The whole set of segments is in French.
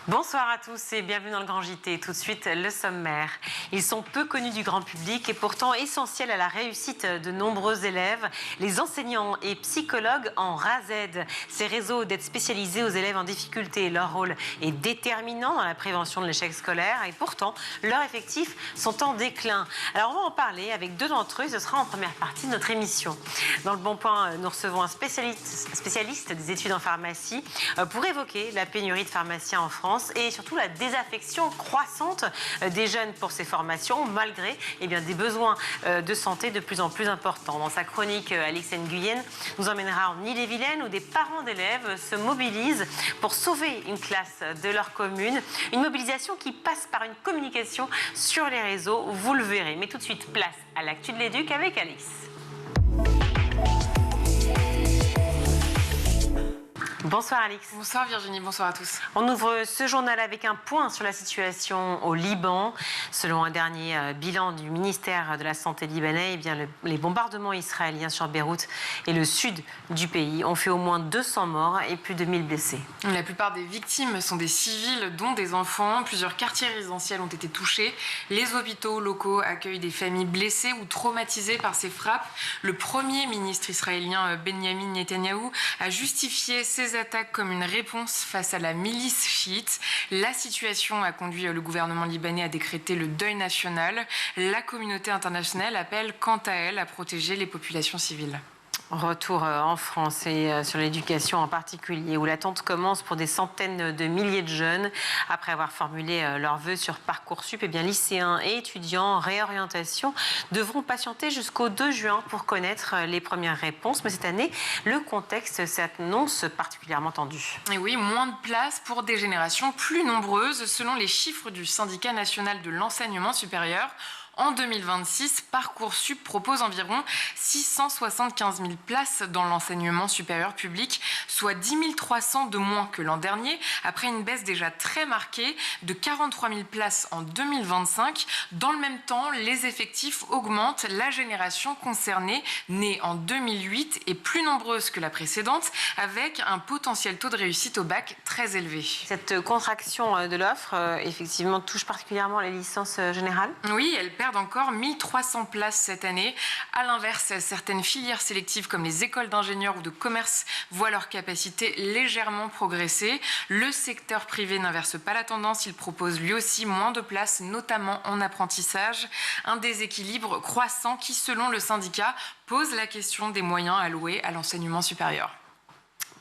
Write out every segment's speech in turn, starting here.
Bonsoir à tous et bienvenue dans le Grand JT. Tout de suite, le sommaire. Ils sont peu connus du grand public et pourtant essentiels à la réussite de nombreux élèves. Les enseignants et psychologues en RASED. Ces réseaux d'aide spécialisés aux élèves en difficulté. Leur rôle est déterminant dans la prévention de l'échec scolaire et pourtant, leurs effectifs sont en déclin. Alors, on va en parler avec deux d'entre eux et ce sera en première partie de notre émission. Dans le Bon Point, nous recevons un spécialiste des études en pharmacie pour évoquer la pénurie de pharmaciens en France et surtout la désaffection croissante des jeunes pour ces formations, malgré des besoins de santé de plus en plus importants. Dans sa chronique, Alix Nguyen nous emmènera en Ille-et-Vilaine où des parents d'élèves se mobilisent pour sauver une classe de leur commune. Une mobilisation qui passe par une communication sur les réseaux, vous le verrez. Mais tout de suite, place à l'actu de l'éduc avec Alix. Bonsoir Alix. Bonsoir Virginie, bonsoir à tous. On ouvre ce journal avec un point sur la situation au Liban. Selon un dernier bilan du ministère de la Santé libanais, les bombardements israéliens sur Beyrouth et le sud du pays ont fait au moins 200 morts et plus de 1000 blessés. La plupart des victimes sont des civils, dont des enfants. Plusieurs quartiers résidentiels ont été touchés. Les hôpitaux locaux accueillent des familles blessées ou traumatisées par ces frappes. Le premier ministre israélien Benjamin Netanyahou a justifié ces attaques comme une réponse face à la milice chiite. La situation a conduit le gouvernement libanais à décréter le deuil national. La communauté internationale appelle quant à elle à protéger les populations civiles. Retour en France et sur l'éducation en particulier, où l'attente commence pour des centaines de milliers de jeunes. Après avoir formulé leurs vœux sur Parcoursup, lycéens et étudiants en réorientation devront patienter jusqu'au 2 juin pour connaître les premières réponses. Mais cette année, le contexte s'annonce particulièrement tendu. Et oui, moins de place pour des générations plus nombreuses, selon les chiffres du Syndicat national de l'enseignement supérieur. En 2026, Parcoursup propose environ 675 000 places dans l'enseignement supérieur public, soit 10 300 de moins que l'an dernier, après une baisse déjà très marquée de 43 000 places en 2025. Dans le même temps, les effectifs augmentent. La génération concernée, née en 2008, est plus nombreuse que la précédente, avec un potentiel taux de réussite au bac très élevé. Cette contraction de l'offre, effectivement, touche particulièrement les licences générales ? Oui, elle perd encore 1300 places cette année. À l'inverse, certaines filières sélectives comme les écoles d'ingénieurs ou de commerce voient leur capacité légèrement progresser. Le secteur privé n'inverse pas la tendance. Il propose lui aussi moins de places, notamment en apprentissage. Un déséquilibre croissant qui, selon le syndicat, pose la question des moyens alloués à l'enseignement supérieur.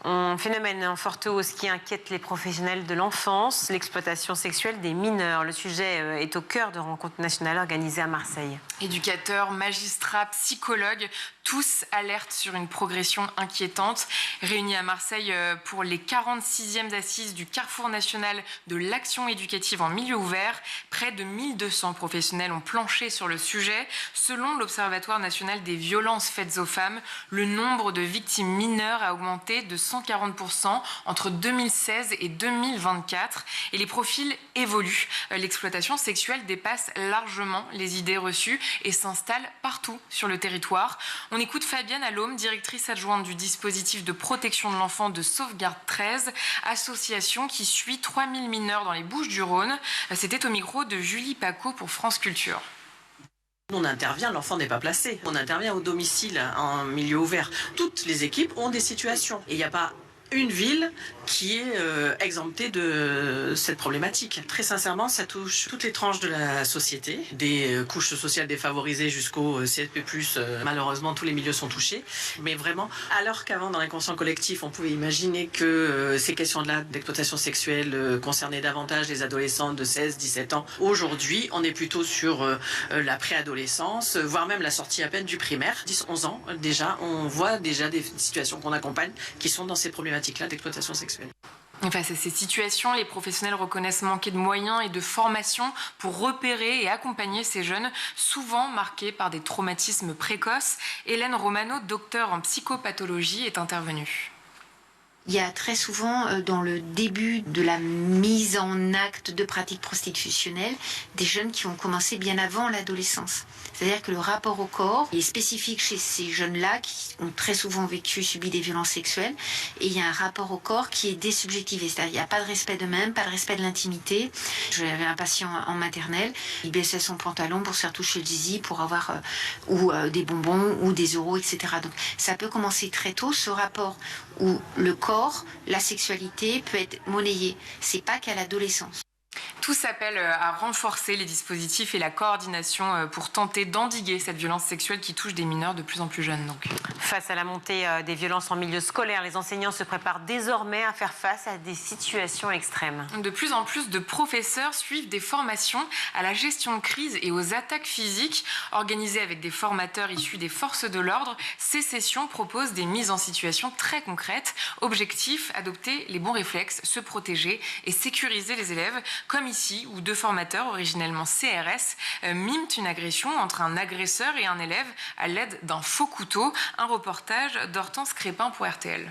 Un phénomène en forte hausse qui inquiète les professionnels de l'enfance, l'exploitation sexuelle des mineurs. Le sujet est au cœur de rencontres nationales organisées à Marseille. Éducateurs, magistrats, psychologues, tous alertent sur une progression inquiétante. Réunis à Marseille pour les 46e assises du Carrefour national de l'action éducative en milieu ouvert, près de 1200 professionnels ont planché sur le sujet. Selon l'Observatoire national des violences faites aux femmes, le nombre de victimes mineures a augmenté de 140% entre 2016 et 2024 et les profils évoluent. L'exploitation sexuelle dépasse largement les idées reçues et s'installe partout sur le territoire. On écoute Fabienne Allôme, directrice adjointe du dispositif de protection de l'enfant de Sauvegarde 13, association qui suit 3000 mineurs dans les Bouches-du-Rhône. C'était au micro de Julie Paco pour France Culture. On intervient, l'enfant n'est pas placé. On intervient au domicile, en milieu ouvert. Toutes les équipes ont des situations. Et il n'y a pas une ville qui est exemptée de cette problématique. Très sincèrement, ça touche toutes les tranches de la société, des couches sociales défavorisées jusqu'au CSP+, malheureusement tous les milieux sont touchés. Mais vraiment, alors qu'avant dans l'inconscient collectif, on pouvait imaginer que ces questions-là d'exploitation sexuelle concernaient davantage les adolescents de 16-17 ans, aujourd'hui, on est plutôt sur la préadolescence, voire même la sortie à peine du primaire, 10-11 ans déjà, on voit déjà des situations qu'on accompagne qui sont dans ces problématiques-là d'exploitation sexuelle. Face à ces situations, les professionnels reconnaissent manquer de moyens et de formation pour repérer et accompagner ces jeunes, souvent marqués par des traumatismes précoces. Hélène Romano, docteure en psychopathologie, est intervenue. Il y a très souvent, dans le début de la mise en acte de pratiques prostitutionnelles, des jeunes qui ont commencé bien avant l'adolescence. C'est-à-dire que le rapport au corps est spécifique chez ces jeunes-là qui ont très souvent subi des violences sexuelles. Et il y a un rapport au corps qui est désubjectivé. C'est-à-dire qu'il n'y a pas de respect d'eux-mêmes, pas de respect de l'intimité. J'avais un patient en maternelle, il baissait son pantalon pour se faire toucher le zizi, pour avoir des bonbons ou des euros, etc. Donc ça peut commencer très tôt, ce rapport où le corps, la sexualité peut être monnayé. C'est pas qu'à l'adolescence. Tous appellent à renforcer les dispositifs et la coordination pour tenter d'endiguer cette violence sexuelle qui touche des mineurs de plus en plus jeunes. Donc. Face à la montée des violences en milieu scolaire, les enseignants se préparent désormais à faire face à des situations extrêmes. De plus en plus de professeurs suivent des formations à la gestion de crise et aux attaques physiques. Organisées avec des formateurs issus des forces de l'ordre, ces sessions proposent des mises en situation très concrètes. Objectif, adopter les bons réflexes, se protéger et sécuriser les élèves, comme ici, où 2 formateurs, originellement CRS, miment une agression entre un agresseur et un élève à l'aide d'un faux couteau. Un reportage d'Hortense Crépin pour RTL.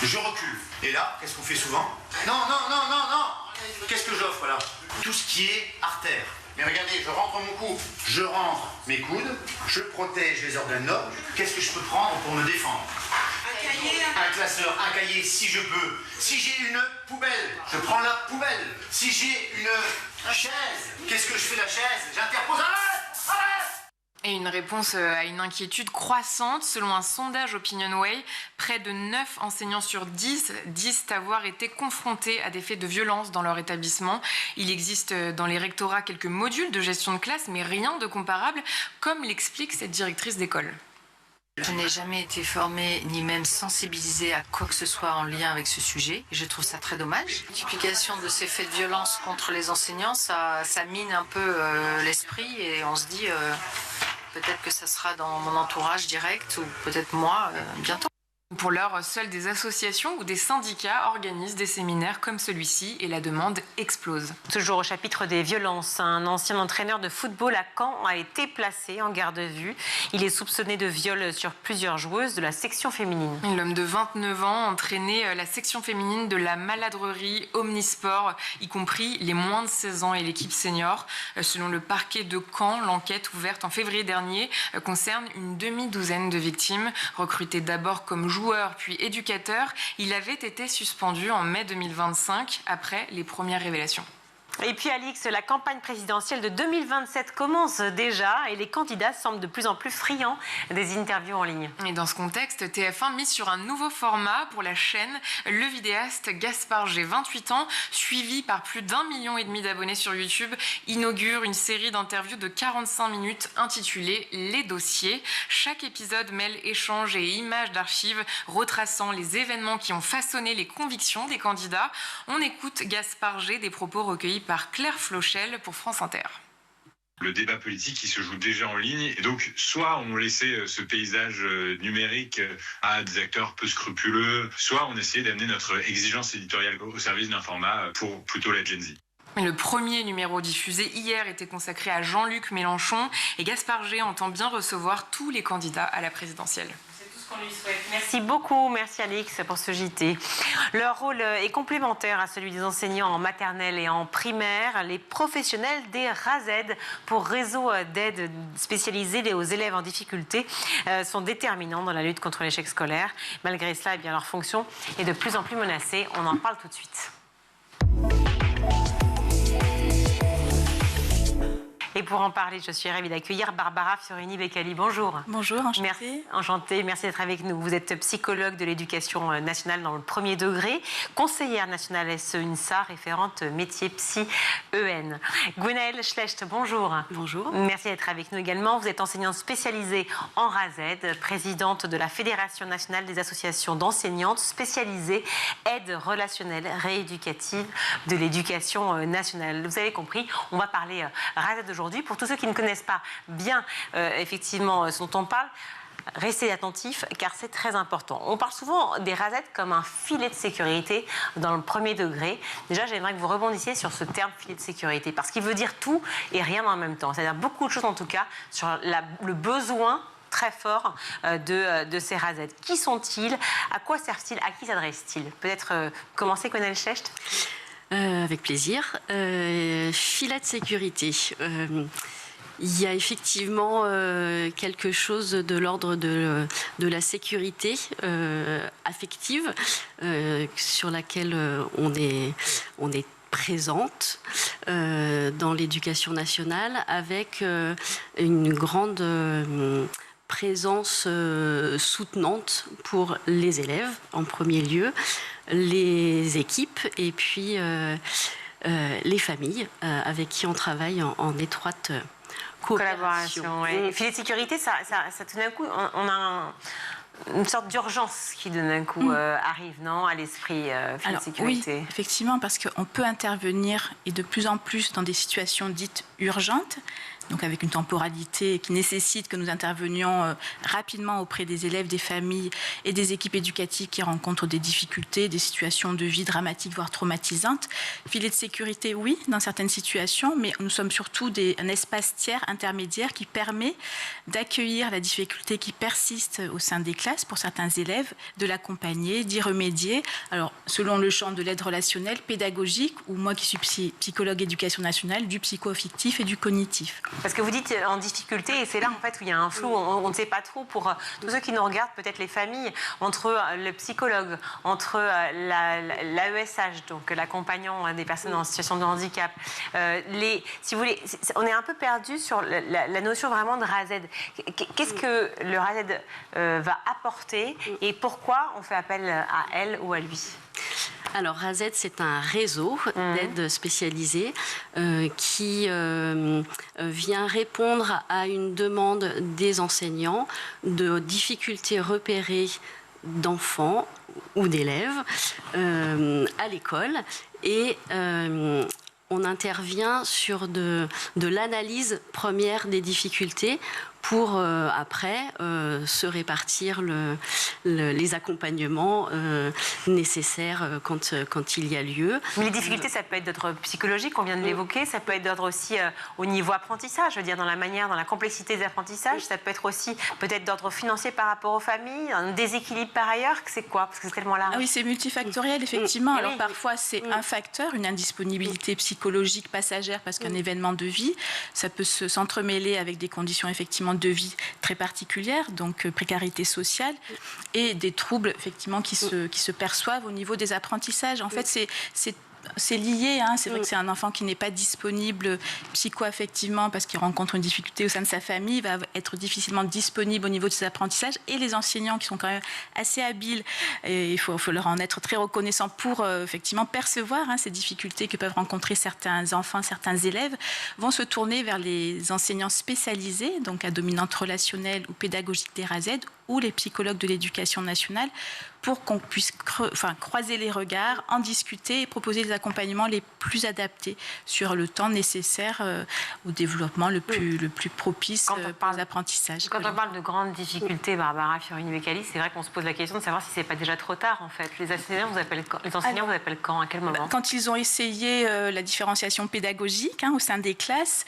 Je recule. Et là, qu'est-ce qu'on fait souvent? Non, non, non, non, non. Qu'est-ce que j'offre là? Tout ce qui est artère. Mais regardez, je rentre mon cou, je rentre mes coudes, je protège les organes nobles. Qu'est-ce que je peux prendre pour me défendre? Un cahier, un classeur, un cahier si je peux. Si j'ai une poubelle, je prends la poubelle. Si j'ai une chaise, qu'est-ce que je fais la chaise? J'interpose. Arrête! Et une réponse à une inquiétude croissante. Selon un sondage OpinionWay, près de 9 enseignants sur 10 disent avoir été confrontés à des faits de violence dans leur établissement. Il existe dans les rectorats quelques modules de gestion de classe, mais rien de comparable, comme l'explique cette directrice d'école. Je n'ai jamais été formée ni même sensibilisée à quoi que ce soit en lien avec ce sujet. Je trouve ça très dommage. La multiplication de ces faits de violence contre les enseignants, ça mine un peu l'esprit et on se dit peut-être que ça sera dans mon entourage direct ou peut-être moi bientôt. Pour l'heure, seules des associations ou des syndicats organisent des séminaires comme celui-ci et la demande explose. Toujours au chapitre des violences, un ancien entraîneur de football à Caen a été placé en garde à vue. Il est soupçonné de viol sur plusieurs joueuses de la section féminine. L'homme de 29 ans entraînait la section féminine de la maladrerie Omnisport, y compris les moins de 16 ans et l'équipe senior. Selon le parquet de Caen, l'enquête ouverte en février dernier concerne une demi-douzaine de victimes, recrutées d'abord comme joueur puis éducateur. Il avait été suspendu en mai 2025 après les premières révélations. Et puis Alix, la campagne présidentielle de 2027 commence déjà et les candidats semblent de plus en plus friands des interviews en ligne. Et dans ce contexte, TF1 mise sur un nouveau format pour la chaîne. Le vidéaste Gaspard G, 28 ans, suivi par plus d'1,5 million d'abonnés sur YouTube, inaugure une série d'interviews de 45 minutes intitulée Les dossiers. Chaque épisode mêle échanges et images d'archives retraçant les événements qui ont façonné les convictions des candidats. On écoute Gaspard G, des propos recueillis par Claire Flochel pour France Inter. Le débat politique qui se joue déjà en ligne et donc soit on laissait ce paysage numérique à des acteurs peu scrupuleux, soit on essayait d'amener notre exigence éditoriale au service d'un format pour plutôt la Gen Z. Le premier numéro diffusé hier était consacré à Jean-Luc Mélenchon et Gaspard G entend bien recevoir tous les candidats à la présidentielle. qu'on lui souhaite. Merci beaucoup, merci Alix pour ce JT. Leur rôle est complémentaire à celui des enseignants en maternelle et en primaire. Les professionnels des RAZED pour réseau d'aide spécialisé aux élèves en difficulté sont déterminants dans la lutte contre l'échec scolaire. Malgré cela, eh bien, leur fonction est de plus en plus menacée. On en parle tout de suite. Et pour en parler, je suis ravie d'accueillir Barbara Fiorini-Beccali. Bonjour. Bonjour, enchantée. Enchantée, merci d'être avec nous. Vous êtes psychologue de l'éducation nationale dans le premier degré, conseillère nationale SE-UNSA, référente métier psy-EN. Gwenaëlle Schlecht, bonjour. Bonjour. Merci d'être avec nous également. Vous êtes enseignante spécialisée en RAZED, présidente de la Fédération nationale des associations d'enseignantes spécialisées aide relationnelle rééducative de l'éducation nationale. Vous avez compris, on va parler RAZED aujourd'hui. Pour tous ceux qui ne connaissent pas bien effectivement ce dont on parle, restez attentifs car c'est très important. On parle souvent des RAZED comme un filet de sécurité dans le premier degré. Déjà, j'aimerais que vous rebondissiez sur ce terme filet de sécurité parce qu'il veut dire tout et rien en même temps. C'est-à-dire beaucoup de choses en tout cas sur le besoin très fort de ces RASED. Qui sont-ils? À quoi servent-ils? À qui s'adressent-ils? Peut-être commencer, Gwenaëlle Schecht. Avec plaisir. Filet de sécurité. Il y a effectivement quelque chose de l'ordre de la sécurité affective sur laquelle on est présente dans l'éducation nationale avec une grande présence soutenante pour les élèves en premier lieu, les équipes et puis les familles avec qui on travaille en étroite collaboration. Ouais. Filet de sécurité, ça tout d'un coup, on a une sorte d'urgence qui d'un coup arrive, non, à l'esprit, filet de sécurité. Oui, effectivement, parce qu'on peut intervenir et de plus en plus dans des situations dites urgentes, donc avec une temporalité qui nécessite que nous intervenions rapidement auprès des élèves, des familles et des équipes éducatives qui rencontrent des difficultés, des situations de vie dramatiques, voire traumatisantes. Filet de sécurité, oui, dans certaines situations, mais nous sommes surtout un espace tiers intermédiaire qui permet d'accueillir la difficulté qui persiste au sein des classes pour certains élèves, de l'accompagner, d'y remédier. Alors, selon le champ de l'aide relationnelle, pédagogique, ou moi qui suis psychologue éducation nationale, du psycho-affectif et du cognitif. Parce que vous dites en difficulté, et c'est là en fait où il y a un flou, on ne sait pas trop pour tous ceux qui nous regardent, peut-être les familles, entre le psychologue, entre l'AESH, donc l'accompagnant des personnes en situation de handicap. Si vous voulez, on est un peu perdu sur la notion vraiment de RASED. Qu'est-ce que le RASED va apporter et pourquoi on fait appel à elle ou à lui? Alors, RASED, c'est un réseau d'aide spécialisée qui vient répondre à une demande des enseignants de difficultés repérées d'enfants ou d'élèves à l'école. Et on intervient sur de l'analyse première des difficultés pour après se répartir les accompagnements nécessaires quand il y a lieu. Mais les difficultés, ça peut être d'ordre psychologique, on vient de l'évoquer, ça peut être d'ordre aussi au niveau apprentissage, je veux dire dans la manière, dans la complexité des apprentissages, ça peut être aussi peut-être d'ordre financier par rapport aux familles, un déséquilibre par ailleurs, c'est quoi? Parce que c'est tellement large. Ah oui, c'est multifactoriel, effectivement. Alors parfois, c'est un facteur, une indisponibilité psychologique passagère parce qu'un événement de vie, ça peut s'entremêler avec des conditions effectivement de vie très particulières, donc précarité sociale et des troubles effectivement qui se perçoivent au niveau des apprentissages. En fait, c'est lié, hein. C'est vrai que c'est un enfant qui n'est pas disponible psycho-affectivement parce qu'il rencontre une difficulté au sein de sa famille, il va être difficilement disponible au niveau de ses apprentissages, et les enseignants qui sont quand même assez habiles, et il faut leur en être très reconnaissant pour effectivement percevoir ces difficultés que peuvent rencontrer certains enfants, certains élèves, vont se tourner vers les enseignants spécialisés, donc à dominante relationnelle ou pédagogique des RASED, ou les psychologues de l'éducation nationale, pour qu'on puisse croiser les regards, en discuter et proposer les accompagnements les plus adaptés sur le temps nécessaire au développement le plus propice pour les apprentissages. Quand on parle de grandes difficultés, Barbara Fiorini-Beccali, c'est vrai qu'on se pose la question de savoir si c'est pas déjà trop tard en fait. Les enseignants vous appellent quand? À quel moment? Quand ils ont essayé la différenciation pédagogique au sein des classes,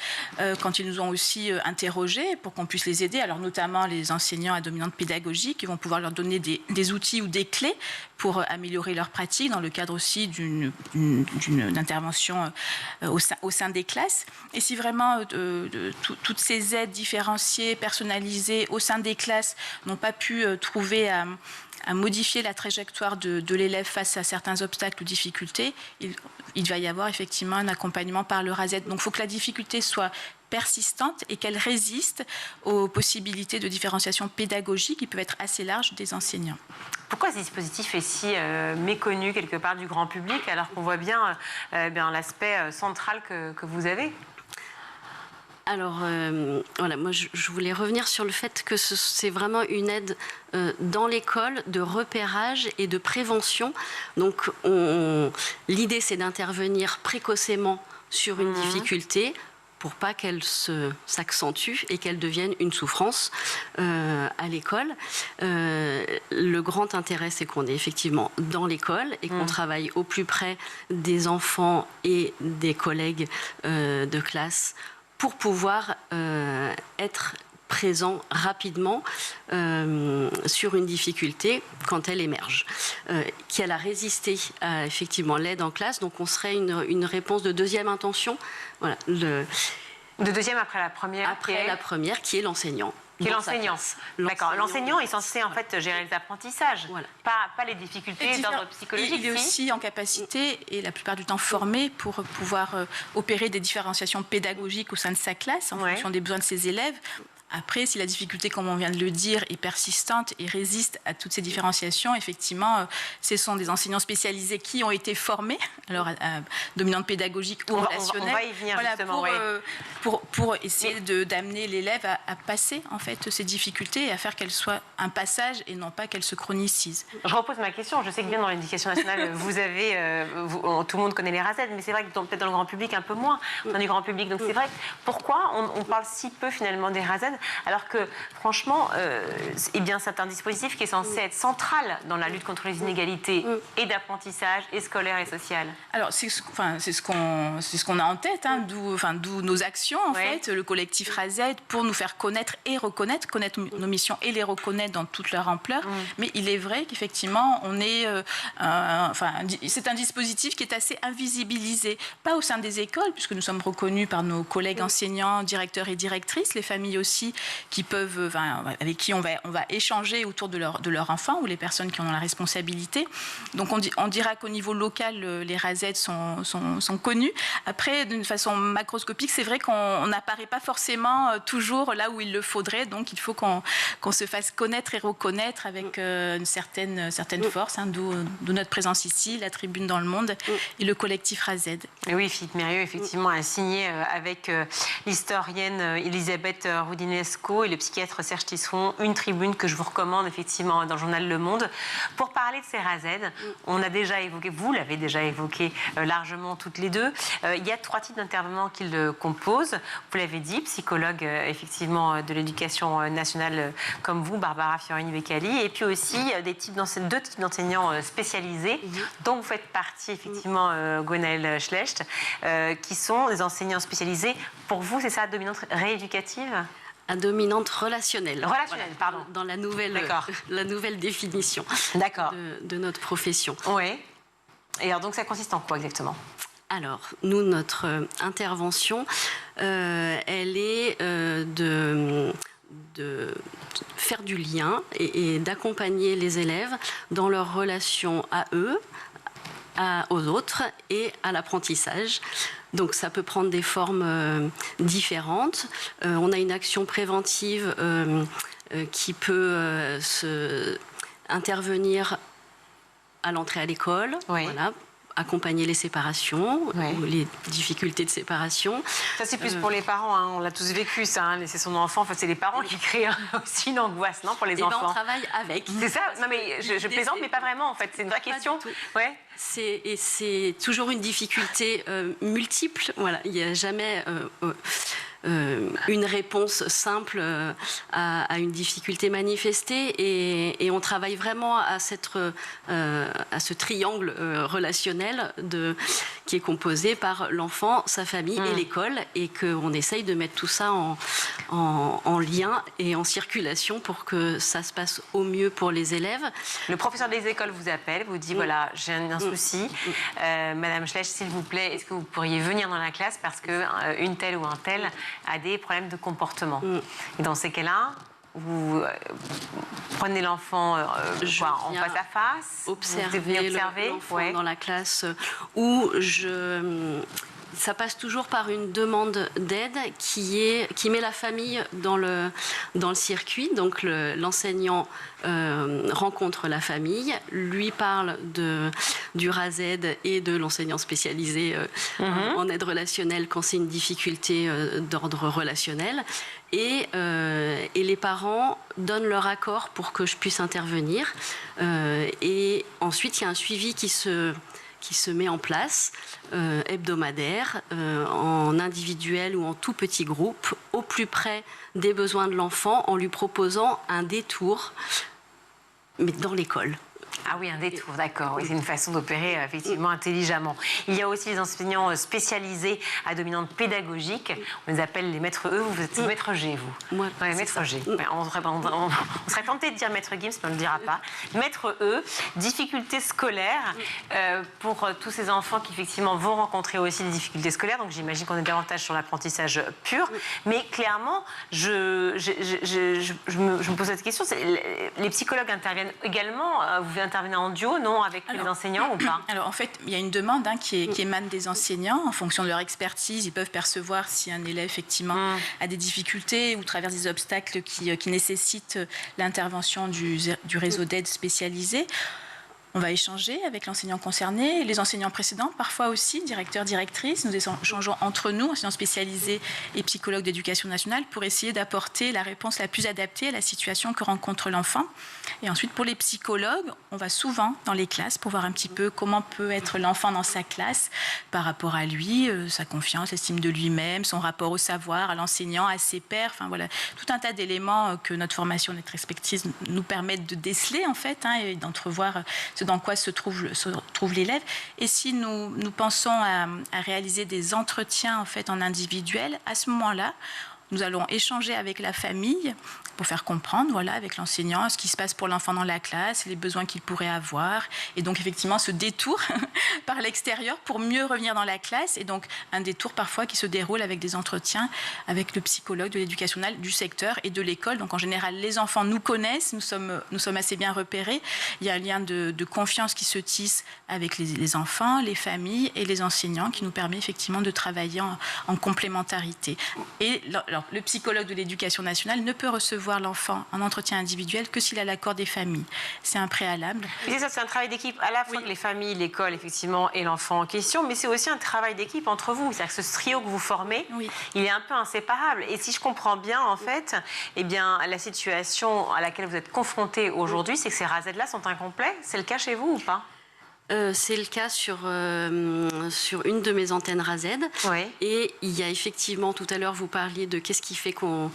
quand ils nous ont aussi interrogés pour qu'on puisse les aider, alors notamment les enseignants à dominante pédagogique, qui vont pouvoir leur donner des outils ou des clés pour améliorer leur pratique dans le cadre aussi d'une intervention au sein des classes. Et si vraiment toutes ces aides différenciées, personnalisées au sein des classes n'ont pas pu trouver à modifier la trajectoire de l'élève face à certains obstacles ou difficultés, il va y avoir effectivement un accompagnement par le RASED. Donc il faut que la difficulté soit persistante et qu'elle résiste aux possibilités de différenciation pédagogique qui peuvent être assez larges des enseignants. Pourquoi ce dispositif est si méconnu quelque part du grand public alors qu'on voit bien, l'aspect central que vous avez? Alors, voilà, moi je voulais revenir sur le fait que c'est vraiment une aide dans l'école de repérage et de prévention. Donc, l'idée c'est d'intervenir précocement sur une difficulté pour pas qu'elle s'accentue et qu'elle devienne une souffrance à l'école. Le grand intérêt, c'est qu'on est effectivement dans l'école et qu'on travaille au plus près des enfants et des collègues de classe pour pouvoir être présent rapidement sur une difficulté quand elle émerge. Qu'elle a résisté à effectivement l'aide en classe, donc on serait une réponse de deuxième intention. Voilà, de deuxième après la première. Après la première, qui est l'enseignant. Qui est l'enseignant. D'accord. L'enseignant est censé en fait gérer les apprentissages, voilà. pas les difficultés d'ordre psychologique. Il est aussi en capacité, et la plupart du temps formé, pour pouvoir opérer des différenciations pédagogiques au sein de sa classe, en fonction des besoins de ses élèves. Après, si la difficulté, comme on vient de le dire, est persistante et résiste à toutes ces différenciations, effectivement, ce sont des enseignants spécialisés qui ont été formés, alors à dominante pédagogique ou relationnelle, on va y venir justement, pour essayer d'amener l'élève à passer en fait ces difficultés et à faire qu'elles soient un passage et non pas qu'elles se chronicisent. Je repose ma question. Je sais que bien dans l'éducation nationale, vous avez, tout le monde connaît les RASED, mais c'est vrai que peut-être dans le grand public un peu moins, dans le grand public. Donc c'est vrai. Pourquoi on parle si peu finalement des RASED? Alors que, franchement, eh bien, c'est un dispositif qui est censé être central dans la lutte contre les inégalités et d'apprentissage, et scolaire et social. Alors, c'est ce qu'on a en tête, hein, d'où nos actions, en fait, le collectif RASED, pour nous faire connaître et connaître nos missions et les reconnaître dans toute leur ampleur. Mais il est vrai qu'effectivement, c'est un dispositif qui est assez invisibilisé, pas au sein des écoles, puisque nous sommes reconnus par nos collègues enseignants, directeurs et directrices, les familles aussi, qui peuvent, avec qui on va échanger autour de leur enfant, ou les personnes qui en ont la responsabilité. Donc on dira qu'au niveau local, les RASED sont connus. Après, d'une façon macroscopique, c'est vrai qu'on n'apparaît pas forcément toujours là où il le faudrait. Donc il faut qu'on se fasse connaître et reconnaître avec une certaine force, hein, d'où notre présence ici, la tribune dans le monde et le collectif RASED. Et oui, Philippe Mérieux, effectivement, a signé avec l'historienne Elisabeth Roudinesco et le psychiatre Serge Tisseron une tribune que je vous recommande effectivement dans le journal Le Monde. Pour parler de ces RASED, on a déjà évoqué, vous l'avez déjà évoqué largement toutes les deux, il y a 3 types d'intervenants qui le composent. Vous l'avez dit, psychologue effectivement de l'éducation nationale comme vous, Barbara Fiorini-Beccali, et puis aussi deux types d'enseignants spécialisés dont vous faites partie effectivement, Gwenaëlle Schlecht, qui sont des enseignants spécialisés. Pour vous, c'est ça, dominante rééducative ? À dominante relationnelle. Relationnelle, pardon. Dans la nouvelle définition de notre profession. Oui. Et alors, donc, ça consiste en quoi exactement ? Alors, nous, notre intervention, elle est de faire du lien et d'accompagner les élèves dans leur relation à eux, aux autres et à l'apprentissage. Donc ça peut prendre des formes différentes. On a une action préventive qui peut intervenir à l'entrée à l'école, voilà, accompagner les séparations, ou les difficultés de séparation. Ça, c'est plus pour les parents, hein. On l'a tous vécu, ça, hein. Laisser son enfant, enfin, c'est les parents qui créent aussi une angoisse, non, pour les enfants. On travaille avec. C'est ça. Non, mais je plaisante, mais pas vraiment, en fait. C'est une vraie question. Ouais. C'est toujours une difficulté multiple. Voilà, il n'y a jamais une réponse simple à une difficulté manifestée, et on travaille vraiment à ce triangle relationnel qui est composé par l'enfant, sa famille et l'école, et qu'on essaye de mettre tout ça en lien et en circulation pour que ça se passe au mieux pour les élèves. Le professeur des écoles vous appelle, vous dit voilà, j'ai un souci, Madame Schlecht, s'il vous plaît, est-ce que vous pourriez venir dans la classe parce que une telle ou un tel a des problèmes de comportement. Et dans ces cas-là, vous prenez l'enfant en face à face, observer l'enfant dans la classe, où ça passe toujours par une demande d'aide qui met la famille dans le circuit. Donc l'enseignant rencontre la famille, lui parle du RASED et de l'enseignant spécialisé en aide relationnelle quand c'est une difficulté d'ordre relationnel. Et les parents donnent leur accord pour que je puisse intervenir. Et ensuite, il y a un suivi qui se met en place, hebdomadaire, en individuel ou en tout petit groupe, au plus près des besoins de l'enfant, en lui proposant un détour, mais dans l'école. Ah oui, un détour, d'accord. Oui, c'est une façon d'opérer effectivement intelligemment. Il y a aussi les enseignants spécialisés à dominante pédagogique. On les appelle les maîtres E. Vous êtes maître G, vous? Moi, ouais, maître G. Ouais, on serait tenté de dire maître Gims, mais on ne le dira pas. Maître E, difficultés scolaires pour tous ces enfants qui effectivement vont rencontrer aussi des difficultés scolaires. Donc j'imagine qu'on est davantage sur l'apprentissage pur. Mais clairement, je me pose cette question. Les psychologues interviennent également. Vous intervenez en duo, non, avec les enseignants ou pas? Alors en fait, il y a une demande qui émane des enseignants. En fonction de leur expertise, ils peuvent percevoir si un élève effectivement a des difficultés ou traverse des obstacles qui nécessitent l'intervention du réseau d'aide spécialisé. On va échanger avec l'enseignant concerné, les enseignants précédents, parfois aussi, directeurs, directrices. Nous échangeons entre nous, enseignants spécialisés et psychologues d'éducation nationale, pour essayer d'apporter la réponse la plus adaptée à la situation que rencontre l'enfant. Et ensuite, pour les psychologues, on va souvent dans les classes pour voir un petit peu comment peut être l'enfant dans sa classe par rapport à lui, sa confiance, l'estime de lui-même, son rapport au savoir, à l'enseignant, à ses pairs. Enfin voilà, tout un tas d'éléments que notre formation, notre expertise nous permettent de déceler en fait, et d'entrevoir dans quoi se trouve l'élève. Et si nous pensons à réaliser des entretiens en fait en individuel, à ce moment-là, nous allons échanger avec la famille pour faire comprendre, avec l'enseignant, ce qui se passe pour l'enfant dans la classe, les besoins qu'il pourrait avoir. Et donc, effectivement, ce détour par l'extérieur pour mieux revenir dans la classe. Et donc, un détour parfois qui se déroule avec des entretiens avec le psychologue de l'éducation nationale du secteur et de l'école. Donc, en général, les enfants nous connaissent, nous sommes assez bien repérés. Il y a un lien de confiance qui se tisse avec les enfants, les familles et les enseignants qui nous permet effectivement de travailler en complémentarité. Et alors, le psychologue de l'éducation nationale ne peut recevoir l'enfant en entretien individuel que s'il a l'accord des familles. C'est un préalable. Et ça, c'est un travail d'équipe à la fois avec les familles, l'école, effectivement, et l'enfant en question, mais c'est aussi un travail d'équipe entre vous. C'est-à-dire que ce trio que vous formez, il est un peu inséparable. Et si je comprends bien, en fait, la situation à laquelle vous êtes confrontés aujourd'hui, c'est que ces RASED-là sont incomplets. C'est le cas chez vous ou pas? C'est le cas sur une de mes antennes RASED. Oui. Et il y a effectivement, tout à l'heure, vous parliez de qu'est-ce qui fait qu'on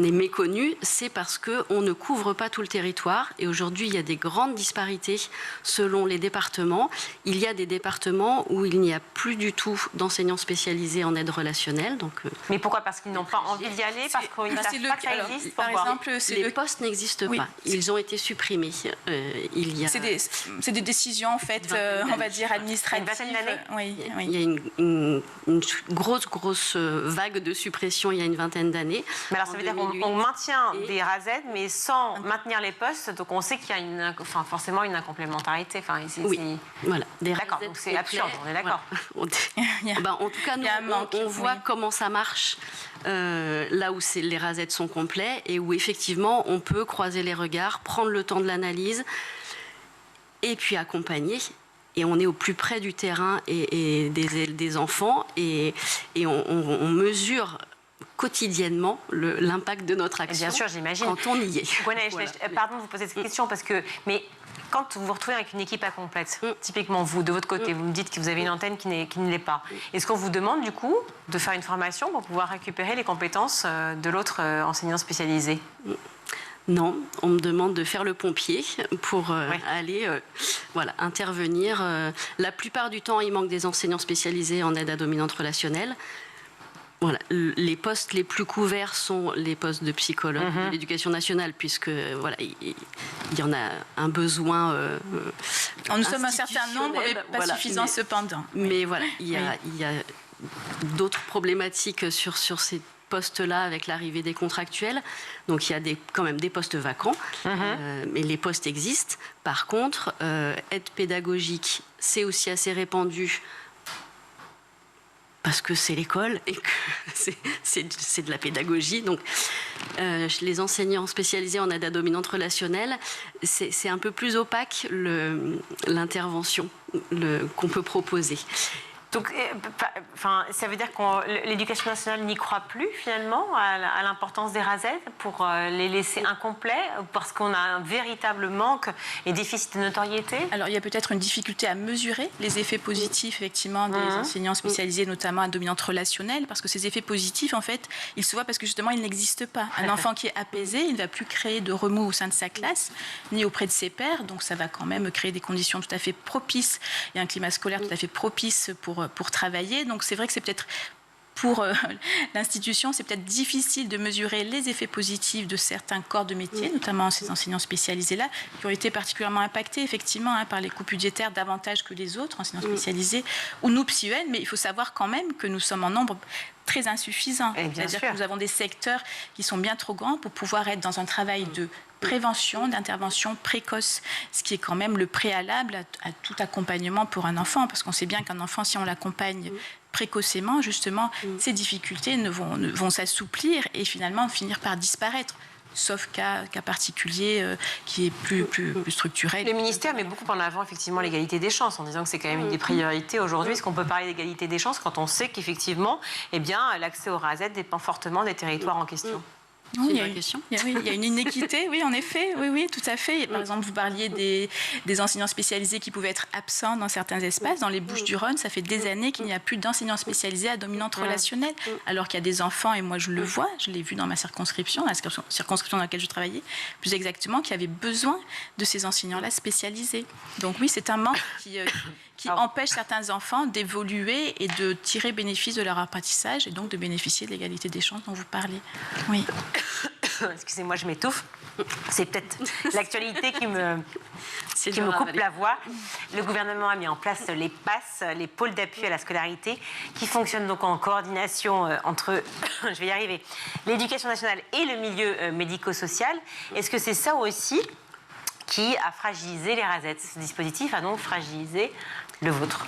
est méconnu. C'est parce qu'on ne couvre pas tout le territoire. Et aujourd'hui, il y a des grandes disparités selon les départements. Il y a des départements où il n'y a plus du tout d'enseignants spécialisés en aide relationnelle. Donc, mais pourquoi? Parce qu'ils n'ont pas envie d'y aller? Parce qu'ils ne savent pas que ça existe? Par exemple, les postes n'existent pas. Ils ont été supprimés. C'est des décisions, en fait, on va dire administrative. Une vingtaine d'années. Oui. Il y a une grosse vague de suppression il y a une vingtaine d'années. Mais alors ça veut dire qu'on maintient des RASED, mais sans maintenir les postes. Donc on sait qu'il y a forcément une incomplémentarité. Voilà. D'accord, donc c'est absurde, on est d'accord. Voilà. En tout cas, nous, on voit comment ça marche là où les RASED sont complets et où effectivement on peut croiser les regards, prendre le temps de l'analyse et puis accompagner. Et on est au plus près du terrain et des enfants et on mesure quotidiennement l'impact de notre action. Bien sûr, j'imagine. Quand on y est. Pardon de vous poser cette question parce que... Quand vous vous retrouvez avec une équipe incomplète, typiquement vous, de votre côté, vous me dites que vous avez une antenne qui ne l'est pas. Est-ce qu'on vous demande du coup de faire une formation pour pouvoir récupérer les compétences de l'autre enseignant spécialisé? Non, on me demande de faire le pompier pour aller intervenir. La plupart du temps, il manque des enseignants spécialisés en aide à dominante relationnelle. Voilà, les postes les plus couverts sont les postes de psychologue de l'éducation nationale, puisque il y en a un besoin. Nous sommes un certain nombre, mais pas suffisant cependant. Mais voilà, il y a d'autres problématiques sur ces postes-là avec l'arrivée des contractuels. Donc il y a quand même des postes vacants, mais les postes existent. Par contre, aide pédagogique, c'est aussi assez répandu parce que c'est l'école et que c'est de la pédagogie. Donc, les enseignants spécialisés en aide à dominante relationnelle, c'est un peu plus opaque l'intervention qu'on peut proposer. Donc, ça veut dire que l'éducation nationale n'y croit plus finalement à l'importance des RASED pour les laisser incomplets parce qu'on a un véritable manque et déficit de notoriété. Alors il y a peut-être une difficulté à mesurer les effets positifs effectivement des enseignants spécialisés, notamment à dominante relationnelle, parce que ces effets positifs en fait, ils se voient parce que justement ils n'existent pas. Un enfant qui est apaisé, il ne va plus créer de remous au sein de sa classe ni auprès de ses pairs, donc ça va quand même créer des conditions tout à fait propices et un climat scolaire tout à fait propice pour travailler. Donc c'est vrai que c'est peut-être pour l'institution, c'est peut-être difficile de mesurer les effets positifs de certains corps de métier, notamment ces enseignants spécialisés-là, qui ont été particulièrement impactés effectivement par les coupes budgétaires davantage que les autres enseignants spécialisés ou nous psy-UN, mais il faut savoir quand même que nous sommes en nombre très insuffisant. C'est-à-dire que nous avons des secteurs qui sont bien trop grands pour pouvoir être dans un travail de prévention, d'intervention précoce, ce qui est quand même le préalable à tout accompagnement pour un enfant, parce qu'on sait bien qu'un enfant, si on l'accompagne précocement, justement, ces difficultés vont s'assouplir et finalement finir par disparaître. Sauf cas particulier qui est plus structurel. Le ministère met beaucoup en avant effectivement l'égalité des chances en disant que c'est quand même une des priorités aujourd'hui. Est-ce qu'on peut parler d'égalité des chances quand on sait qu'effectivement, l'accès au RASED dépend fortement des territoires en question? Oui, il y a une inéquité, oui, en effet, oui, tout à fait. Par exemple, vous parliez des enseignants spécialisés qui pouvaient être absents dans certains espaces. Dans les Bouches-du-Rhône, ça fait des années qu'il n'y a plus d'enseignants spécialisés à dominante relationnelle, alors qu'il y a des enfants, et moi je le vois, je l'ai vu dans ma circonscription, la circonscription dans laquelle je travaillais, plus exactement, qui avaient besoin de ces enseignants-là spécialisés. Donc oui, c'est un manque qui empêche certains enfants d'évoluer et de tirer bénéfice de leur apprentissage et donc de bénéficier de l'égalité des chances dont vous parlez. Oui. Excusez-moi, je m'étouffe. C'est peut-être l'actualité qui me coupe la voix. Le gouvernement a mis en place les PASS, les pôles d'appui à la scolarité, qui fonctionnent donc en coordination entre, je vais y arriver, l'éducation nationale et le milieu médico-social. Est-ce que c'est ça aussi qui a fragilisé les RASED? Ce dispositif a donc fragilisé le vôtre?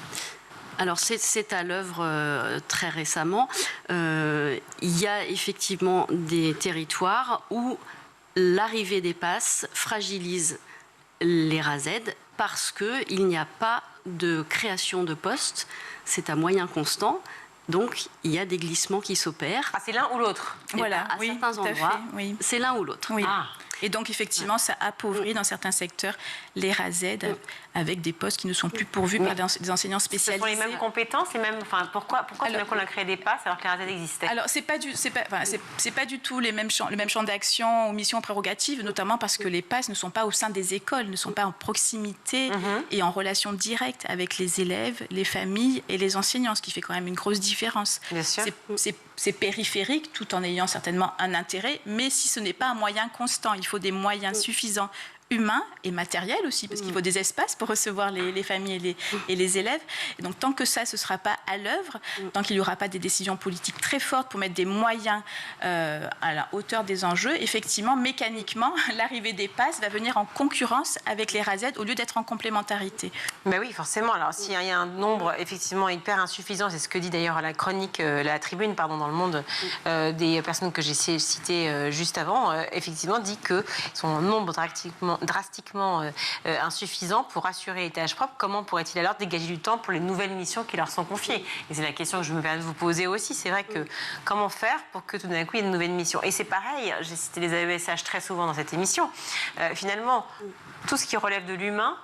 Alors c'est à l'œuvre très récemment. Il y a effectivement des territoires où l'arrivée des PASS fragilise les RASED parce qu'il n'y a pas de création de postes. C'est à moyen constant. Donc, il y a des glissements qui s'opèrent. Ah, c'est l'un ou l'autre? Voilà, à certains endroits, c'est l'un ou l'autre. Oui. Et donc, effectivement, ça appauvrit dans certains secteurs les RASED avec des postes qui ne sont plus pourvus par des enseignants spécialisés. Ce sont les mêmes compétences, pourquoi on a créé des PASS alors que les RASED existaient? Alors, c'est pas du tout le même champ d'action ou mission prérogatives, notamment parce que les PASS ne sont pas au sein des écoles, ne sont pas en proximité et en relation directe avec les élèves, les familles et les enseignants, ce qui fait quand même une grosse différence. Bien sûr. C'est périphérique, tout en ayant certainement un intérêt, mais si ce n'est pas un moyen constant, il faut des moyens suffisants humains et matériels aussi, parce qu'il faut des espaces pour recevoir les familles et les élèves. Et donc, tant que ça, ce ne sera pas à l'œuvre, tant qu'il n'y aura pas des décisions politiques très fortes pour mettre des moyens à la hauteur des enjeux, effectivement, mécaniquement, l'arrivée des PASS va venir en concurrence avec les RASED au lieu d'être en complémentarité. Ben oui, forcément. Alors, s'il y a un nombre effectivement hyper insuffisant, c'est ce que dit d'ailleurs la chronique, la tribune, dans le Monde, des personnes que j'ai citées juste avant, effectivement, dit que son nombre drastiquement insuffisant pour assurer les tâches propres. Comment pourrait-il alors dégager du temps pour les nouvelles missions qui leur sont confiées? Et c'est la question que je me permets de vous poser aussi. C'est vrai que comment faire pour que tout d'un coup il y ait de nouvelles missions? Et c'est pareil, j'ai cité les AESH très souvent dans cette émission. Finalement, tout ce qui relève de l'humain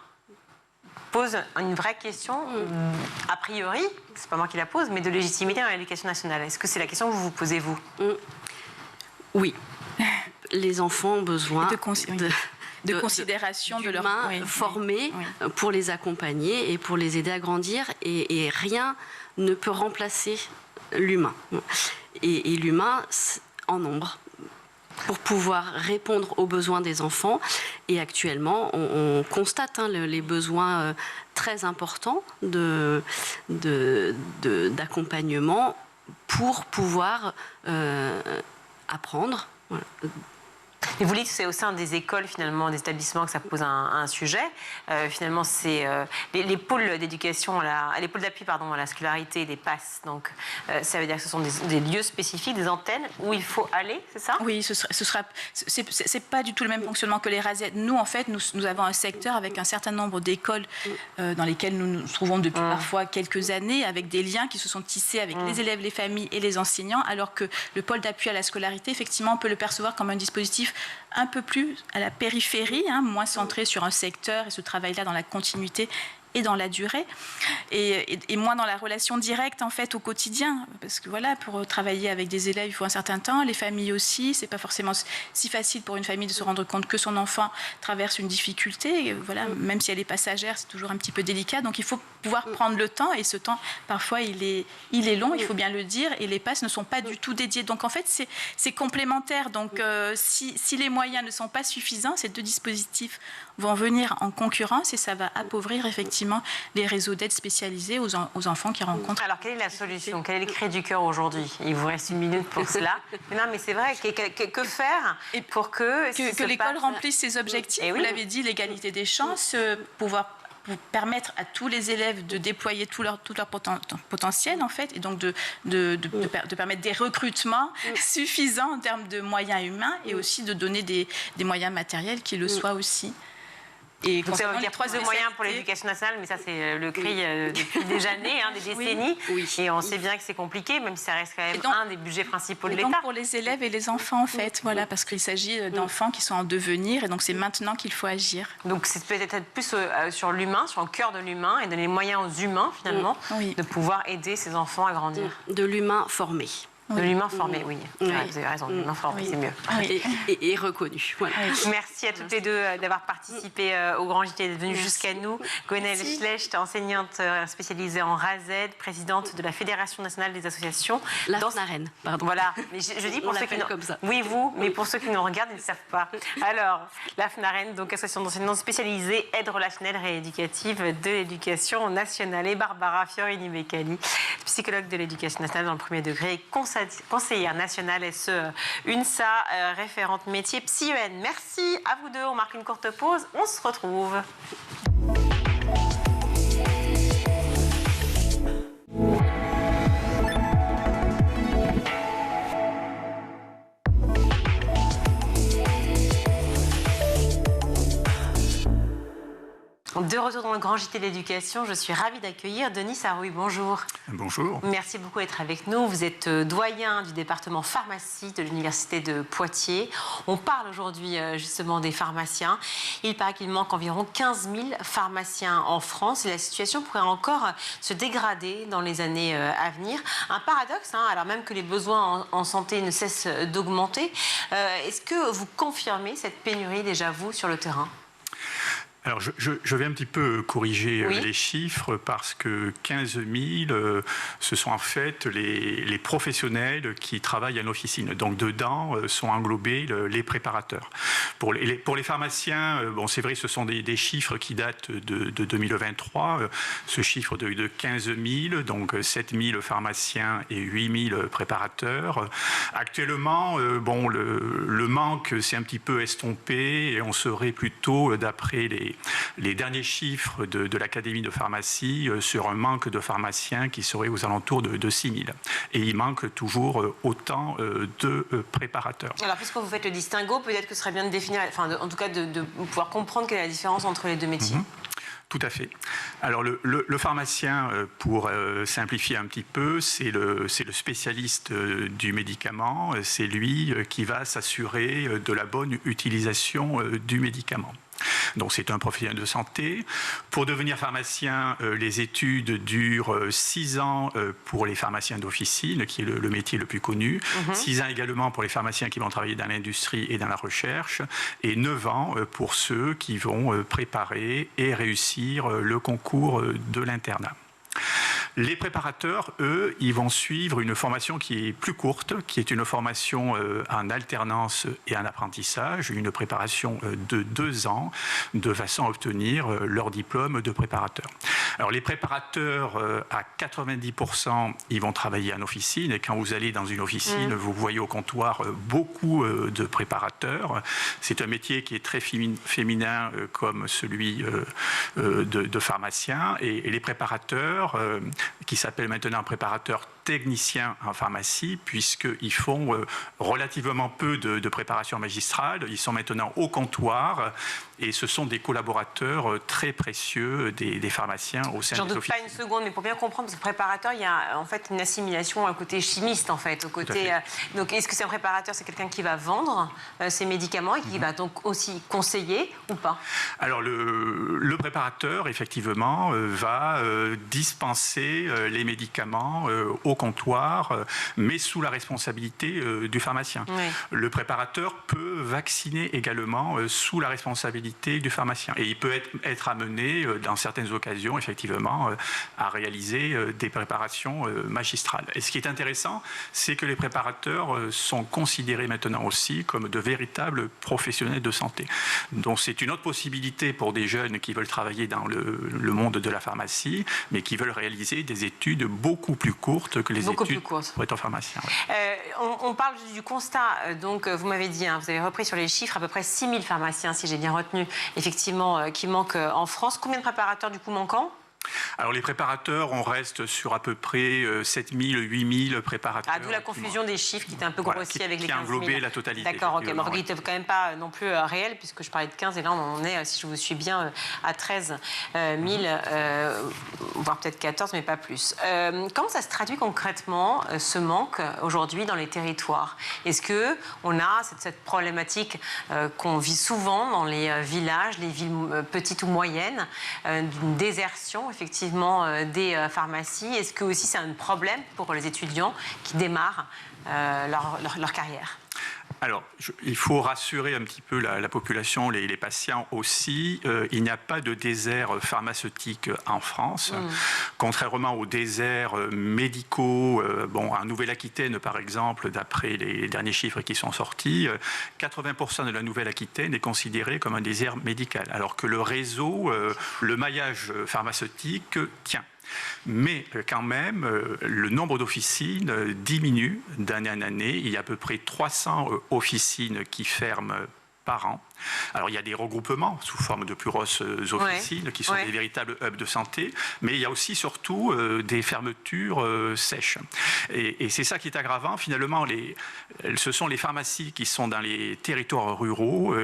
pose une vraie question, a priori, c'est pas moi qui la pose, mais de légitimité dans l'éducation nationale. Est-ce que c'est la question que vous vous posez, vous? Oui. Les enfants ont besoin de considération de leur formés pour les accompagner et pour les aider à grandir. Et rien ne peut remplacer l'humain. Et l'humain en nombre, pour pouvoir répondre aux besoins des enfants. Et actuellement, on constate les besoins très importants d'accompagnement pour pouvoir apprendre. Voilà. Et vous dites que c'est au sein des écoles, finalement, des établissements que ça pose un sujet. Finalement, c'est les pôles d'éducation, les pôles d'appui à la scolarité, les PASS. Donc, ça veut dire que ce sont des lieux spécifiques, des antennes où il faut aller, c'est ça? Oui, c'est pas du tout le même fonctionnement que les RASED. Nous, en fait, nous avons un secteur avec un certain nombre d'écoles dans lesquelles nous nous trouvons depuis parfois quelques années, avec des liens qui se sont tissés avec les élèves, les familles et les enseignants, alors que le pôle d'appui à la scolarité, effectivement, on peut le percevoir comme un dispositif un peu plus à la périphérie, moins centré sur un secteur et ce travail-là dans la continuité et dans la durée, et moins dans la relation directe en fait au quotidien, parce que voilà, pour travailler avec des élèves il faut un certain temps, les familles aussi, c'est pas forcément si facile pour une famille de se rendre compte que son enfant traverse une difficulté, et voilà, même si elle est passagère, c'est toujours un petit peu délicat, donc il faut pouvoir prendre le temps, et ce temps parfois il est long, il faut bien le dire, et les PASS ne sont pas du tout dédiés, donc en fait c'est complémentaire, donc si les moyens ne sont pas suffisants, ces deux dispositifs vont venir en concurrence et ça va appauvrir effectivement les réseaux d'aide spécialisés aux enfants qui rencontrent. Alors, quelle est la solution? Quel est le cri du cœur aujourd'hui? Il vous reste 1 minute pour cela. Mais non, mais c'est vrai, que faire pour que l'école remplisse ses objectifs? Vous l'avez dit, l'égalité des chances, pouvoir permettre à tous les élèves de déployer tout leur potentiel, en fait, et donc de permettre des recrutements suffisants en termes de moyens humains et aussi de donner des moyens matériels qui le soient aussi. Et donc ça veut dire plus de moyens pour l'éducation nationale, mais ça c'est le cri depuis des années, des décennies. Oui. Et on sait bien que c'est compliqué, même si ça reste quand même un des budgets principaux de l'État. Donc pour les élèves et les enfants en fait, voilà, parce qu'il s'agit d'enfants qui sont en devenir, et donc c'est maintenant qu'il faut agir. Donc c'est peut-être plus sur l'humain, sur le cœur de l'humain, et donner les moyens aux humains finalement de pouvoir aider ces enfants à grandir. De l'humain formé. De l'humain formé, oui. Vous avez raison, l'humain formé, c'est mieux. Et reconnu. Voilà. Merci à toutes les deux d'avoir participé au Grand JT, d'être venues jusqu'à nous. Gwenaëlle Schlecht, enseignante spécialisée en RASED, présidente de la Fédération nationale des associations. La FNAREN, pardon. Voilà, mais je dis pour ceux qui comme ça. Oui, vous, mais pour ceux qui nous regardent, ils ne savent pas. Alors, la FNAREN, donc association d'enseignants spécialisée, aide relationnelle rééducative de l'éducation nationale. Et Barbara Fiorini-Beccali, psychologue de l'éducation nationale dans le premier degré et conseillère nationale SE UNSA, référente métier PsyEN. Merci à vous deux. On marque une courte pause. On se retrouve. De retour dans le Grand JT de l'éducation, je suis ravie d'accueillir Denis Sarouy. Bonjour. Bonjour. Merci beaucoup d'être avec nous. Vous êtes doyen du département pharmacie de l'Université de Poitiers. On parle aujourd'hui justement des pharmaciens. Il paraît qu'il manque environ 15 000 pharmaciens en France et la situation pourrait encore se dégrader dans les années à venir. Un paradoxe, alors même que les besoins en santé ne cessent d'augmenter. Est-ce que vous confirmez cette pénurie déjà, vous, sur le terrain ? Alors, je vais un petit peu corriger les chiffres parce que 15 000, ce sont en fait les professionnels qui travaillent en officine. Donc, dedans sont englobés les préparateurs. Pour les pharmaciens, c'est vrai, ce sont des chiffres qui datent de 2023. Ce chiffre de 15 000, donc 7 000 pharmaciens et 8 000 préparateurs. Actuellement, le manque s'est un petit peu estompé et on serait plutôt, d'après les derniers chiffres de l'Académie de pharmacie, sur un manque de pharmaciens qui serait aux alentours de 6 000. Et il manque toujours autant de préparateurs. Alors, puisque vous faites le distinguo, peut-être que ce serait bien de définir, en tout cas de pouvoir comprendre quelle est la différence entre les deux métiers. Tout à fait. Alors le pharmacien, pour simplifier un petit peu, c'est le spécialiste du médicament. C'est lui qui va s'assurer de la bonne utilisation du médicament. Donc c'est un professionnel de santé. Pour devenir pharmacien, les études durent 6 ans pour les pharmaciens d'officine, qui est le métier le plus connu, 6 ans également pour les pharmaciens qui vont travailler dans l'industrie et dans la recherche, et 9 ans pour ceux qui vont préparer et réussir le concours de l'internat. Les préparateurs, eux, ils vont suivre une formation qui est plus courte, qui est une formation en alternance et en apprentissage, une préparation de 2 ans, de façon à obtenir leur diplôme de préparateur. Alors les préparateurs, à 90%, ils vont travailler en officine, et quand vous allez dans une officine, vous voyez au comptoir beaucoup de préparateurs. C'est un métier qui est très féminin comme celui de pharmacien, et les préparateurs, qui s'appellent maintenant préparateurs techniciens en pharmacie, puisqu'ils font relativement peu de préparation magistrale. Ils sont maintenant au comptoir, et ce sont des collaborateurs très précieux des pharmaciens au sein des officines. J'en doute pas une seconde, mais pour bien comprendre, ce préparateur, il y a en fait une assimilation à côté chimiste, en fait. Au côté, donc, est-ce que c'est un préparateur, c'est quelqu'un qui va vendre ces médicaments et qui va donc aussi conseiller ou pas? Alors, le préparateur, effectivement, va dispenser les médicaments au comptoir, mais sous la responsabilité du pharmacien. Oui. Le préparateur peut vacciner également sous la responsabilité du pharmacien. Et il peut être amené, dans certaines occasions, effectivement, à réaliser des préparations magistrales. Et ce qui est intéressant, c'est que les préparateurs sont considérés maintenant aussi comme de véritables professionnels de santé. Donc c'est une autre possibilité pour des jeunes qui veulent travailler dans le monde de la pharmacie, mais qui veulent réaliser des études beaucoup plus courtes que les études pour être pharmacien. Ouais. On parle du constat, donc vous m'avez dit, vous avez repris sur les chiffres, à peu près 6 000 pharmaciens, si j'ai bien retenu, effectivement, qui manquent en France. Combien de préparateurs du coup manquants? Alors les préparateurs, on reste sur à peu près 7 000, 8 000 préparateurs. D'où la confusion des chiffres qui était un peu grossie avec les 15 000. Qui a englobé la totalité. D'accord, ok. Mais qui n'était quand même pas non plus réel, puisque je parlais de 15, et là on en est, si je vous suis bien, à 13 000, voire peut-être 14, mais pas plus. Comment ça se traduit concrètement, ce manque, aujourd'hui, dans les territoires? Est-ce qu'on a cette problématique qu'on vit souvent dans les villages, les villes petites ou moyennes, d'une désertion, effectivement, des pharmacies? Est-ce que aussi c'est un problème pour les étudiants qui démarrent leur carrière? Alors, il faut rassurer un petit peu la population, les patients aussi. Il n'y a pas de désert pharmaceutique en France. Contrairement aux déserts médicaux, en Nouvelle-Aquitaine, par exemple, d'après les derniers chiffres qui sont sortis, 80% de la Nouvelle-Aquitaine est considéré comme un désert médical, alors que le réseau, le maillage pharmaceutique tient. Mais quand même, le nombre d'officines diminue d'année en année. Il y a à peu près 300 officines qui ferment par an. Alors, il y a des regroupements sous forme de plus grosses officines qui sont des véritables hubs de santé, mais il y a aussi surtout des fermetures sèches. Et c'est ça qui est aggravant. Finalement, ce sont les pharmacies qui sont dans les territoires ruraux,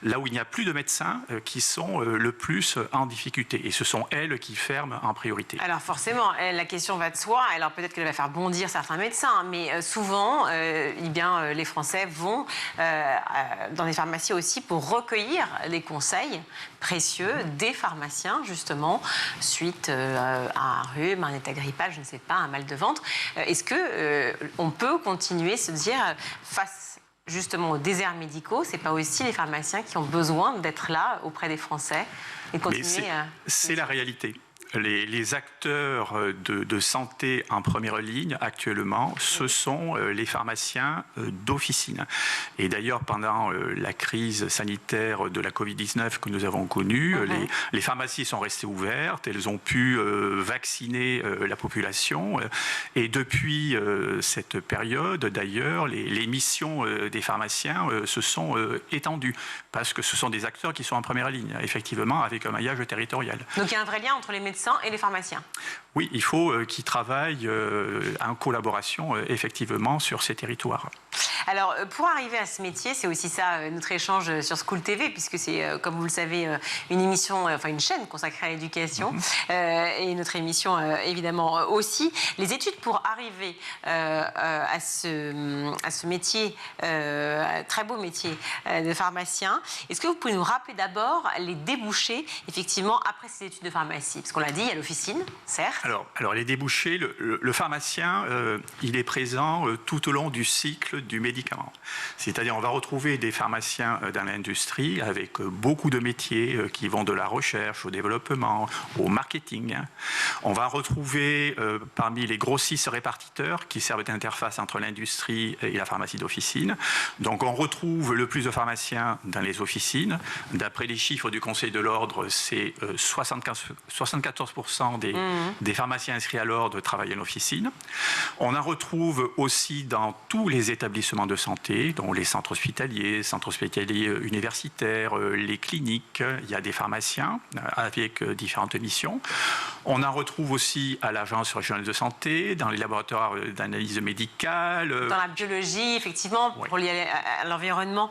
là où il n'y a plus de médecins, qui sont le plus en difficulté. Et ce sont elles qui ferment en priorité. Alors forcément, la question va de soi. Alors peut-être qu'elle va faire bondir certains médecins, mais souvent, les Français vont dans des pharmacies aussi pour recueillir les conseils précieux des pharmaciens, justement, suite à un rhume, un état grippal, je ne sais pas, un mal de ventre. Est-ce qu'on peut continuer à se dire, face justement aux déserts médicaux, c'est pas aussi les pharmaciens qui ont besoin d'être là auprès des Français et continuer c'est la réalité. Les acteurs de santé en première ligne actuellement, ce sont les pharmaciens d'officine. Et d'ailleurs, pendant la crise sanitaire de la Covid-19 que nous avons connue, les pharmacies sont restées ouvertes, elles ont pu vacciner la population. Et depuis cette période, d'ailleurs, les missions des pharmaciens se sont étendues, parce que ce sont des acteurs qui sont en première ligne, effectivement, avec un maillage territorial. Donc il y a un vrai lien entre les médecins et les pharmaciens? Oui, il faut qu'ils travaillent en collaboration, effectivement, sur ces territoires. Alors, pour arriver à ce métier, c'est aussi ça, notre échange sur School TV, puisque c'est, comme vous le savez, une émission, une chaîne consacrée à l'éducation, et notre émission, évidemment, aussi. Les études pour arriver à ce métier, très beau métier de pharmacien, est-ce que vous pouvez nous rappeler d'abord les débouchés, effectivement, après ces études de pharmacie? Parce qu'on l'a dit, il y a l'officine, certes. Alors les débouchés, le pharmacien, il est présent tout au long du cycle du médicament médicaments. C'est-à-dire on va retrouver des pharmaciens dans l'industrie avec beaucoup de métiers qui vont de la recherche au développement, au marketing. On va retrouver parmi les grossistes répartiteurs qui servent d'interface entre l'industrie et la pharmacie d'officine. Donc on retrouve le plus de pharmaciens dans les officines. D'après les chiffres du Conseil de l'ordre, c'est 74% des pharmaciens inscrits à l'ordre travaillent en officine. On en retrouve aussi dans tous les établissements de santé, dont les centres hospitaliers universitaires, les cliniques. Il y a des pharmaciens avec différentes missions. On en retrouve aussi à l'Agence régionale de santé, dans les laboratoires d'analyse médicale. Dans la biologie, effectivement, pour lier à l'environnement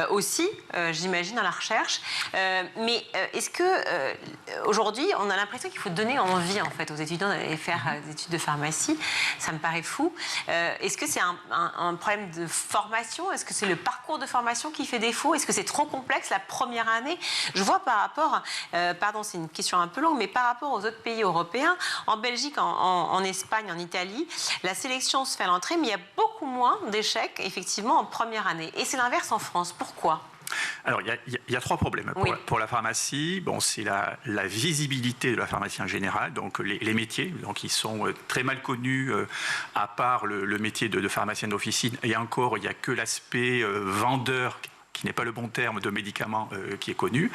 aussi, j'imagine, dans la recherche. Mais est-ce que aujourd'hui, on a l'impression qu'il faut donner envie en fait aux étudiants d'aller faire des études de pharmacie? Ça me paraît fou. Est-ce que c'est un problème de formation? Est-ce que c'est le parcours de formation qui fait défaut? Est-ce que c'est trop complexe la première année? Je vois par rapport, pardon, c'est une question un peu longue, mais par rapport aux autres pays européens, en Belgique, en Espagne, en Italie, la sélection se fait à l'entrée, mais il y a beaucoup moins d'échecs, effectivement, en première année. Et c'est l'inverse en France. Pourquoi ? Alors, il y a trois problèmes. Pour la pharmacie, c'est la visibilité de la pharmacie en général, donc les métiers, donc ils sont très mal connus, à part le métier de pharmacien d'officine, et encore, il n'y a que l'aspect vendeur, qui n'est pas le bon terme, de médicaments qui est connu.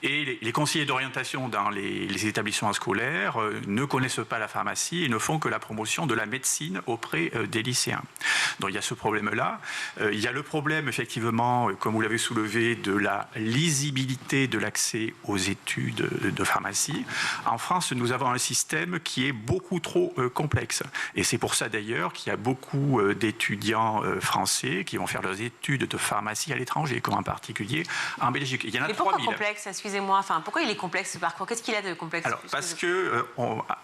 Et les conseillers d'orientation dans les établissements scolaires ne connaissent pas la pharmacie et ne font que la promotion de la médecine auprès des lycéens. Donc il y a ce problème-là. Il y a le problème, effectivement, comme vous l'avez soulevé, de la lisibilité de l'accès aux études de pharmacie. En France, nous avons un système qui est beaucoup trop complexe. Et c'est pour ça, d'ailleurs, qu'il y a beaucoup d'étudiants français qui vont faire leurs études de pharmacie à l'étranger, comme en particulier en Belgique. Il y en a 3000. Mais pourquoi complexe? Excusez-moi. Enfin, pourquoi il est complexe ce parcours? Qu'est-ce qu'il a de complexe? Alors, parce que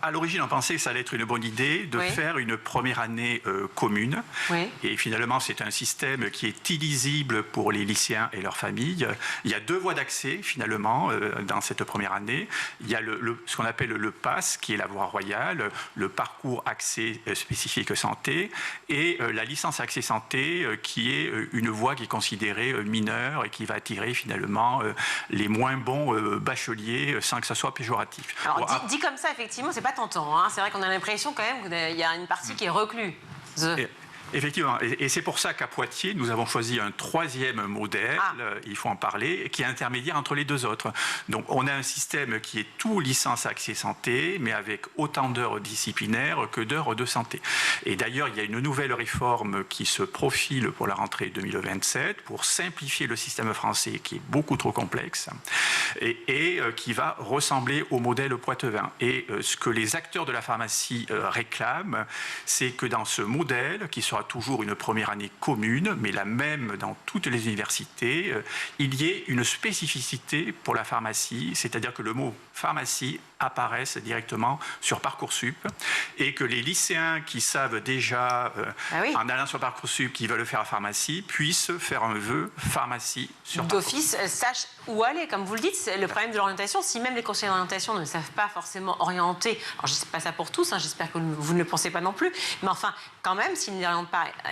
à l'origine, on pensait que ça allait être une bonne idée de faire une première année commune. Oui. Et finalement, c'est un système qui est illisible pour les lycéens et leurs familles. Il y a deux voies d'accès, finalement, dans cette première année. Il y a ce qu'on appelle le PASS, qui est la voie royale, le parcours accès spécifique santé, et la licence accès santé, qui est une voie qui est considérée mineure et qui va attirer finalement les moins bons bacheliers sans que ça soit péjoratif. Alors dit comme ça, effectivement, c'est pas tentant. Hein. C'est vrai qu'on a l'impression quand même qu'il y a une partie qui est recluse. Effectivement, et c'est pour ça qu'à Poitiers, nous avons choisi un troisième modèle, il faut en parler, qui est intermédiaire entre les deux autres. Donc on a un système qui est tout licence accès santé, mais avec autant d'heures disciplinaires que d'heures de santé. Et d'ailleurs, il y a une nouvelle réforme qui se profile pour la rentrée 2027 pour simplifier le système français qui est beaucoup trop complexe et qui va ressembler au modèle poitevin. Et ce que les acteurs de la pharmacie réclament, c'est que dans ce modèle, qui sera toujours une première année commune, mais la même dans toutes les universités, il y ait une spécificité pour la pharmacie, c'est-à-dire que le mot pharmacie apparaisse directement sur Parcoursup et que les lycéens qui savent déjà, en allant sur Parcoursup, qu'ils veulent faire la pharmacie, puissent faire un vœu pharmacie sur Parcoursup. D'office, sachent où aller. Comme vous le dites, c'est le problème de l'orientation. Si même les conseillers d'orientation ne savent pas forcément orienter, alors je ne sais pas ça pour tous, hein, j'espère que vous ne le pensez pas non plus, mais enfin, quand même, s'ils ne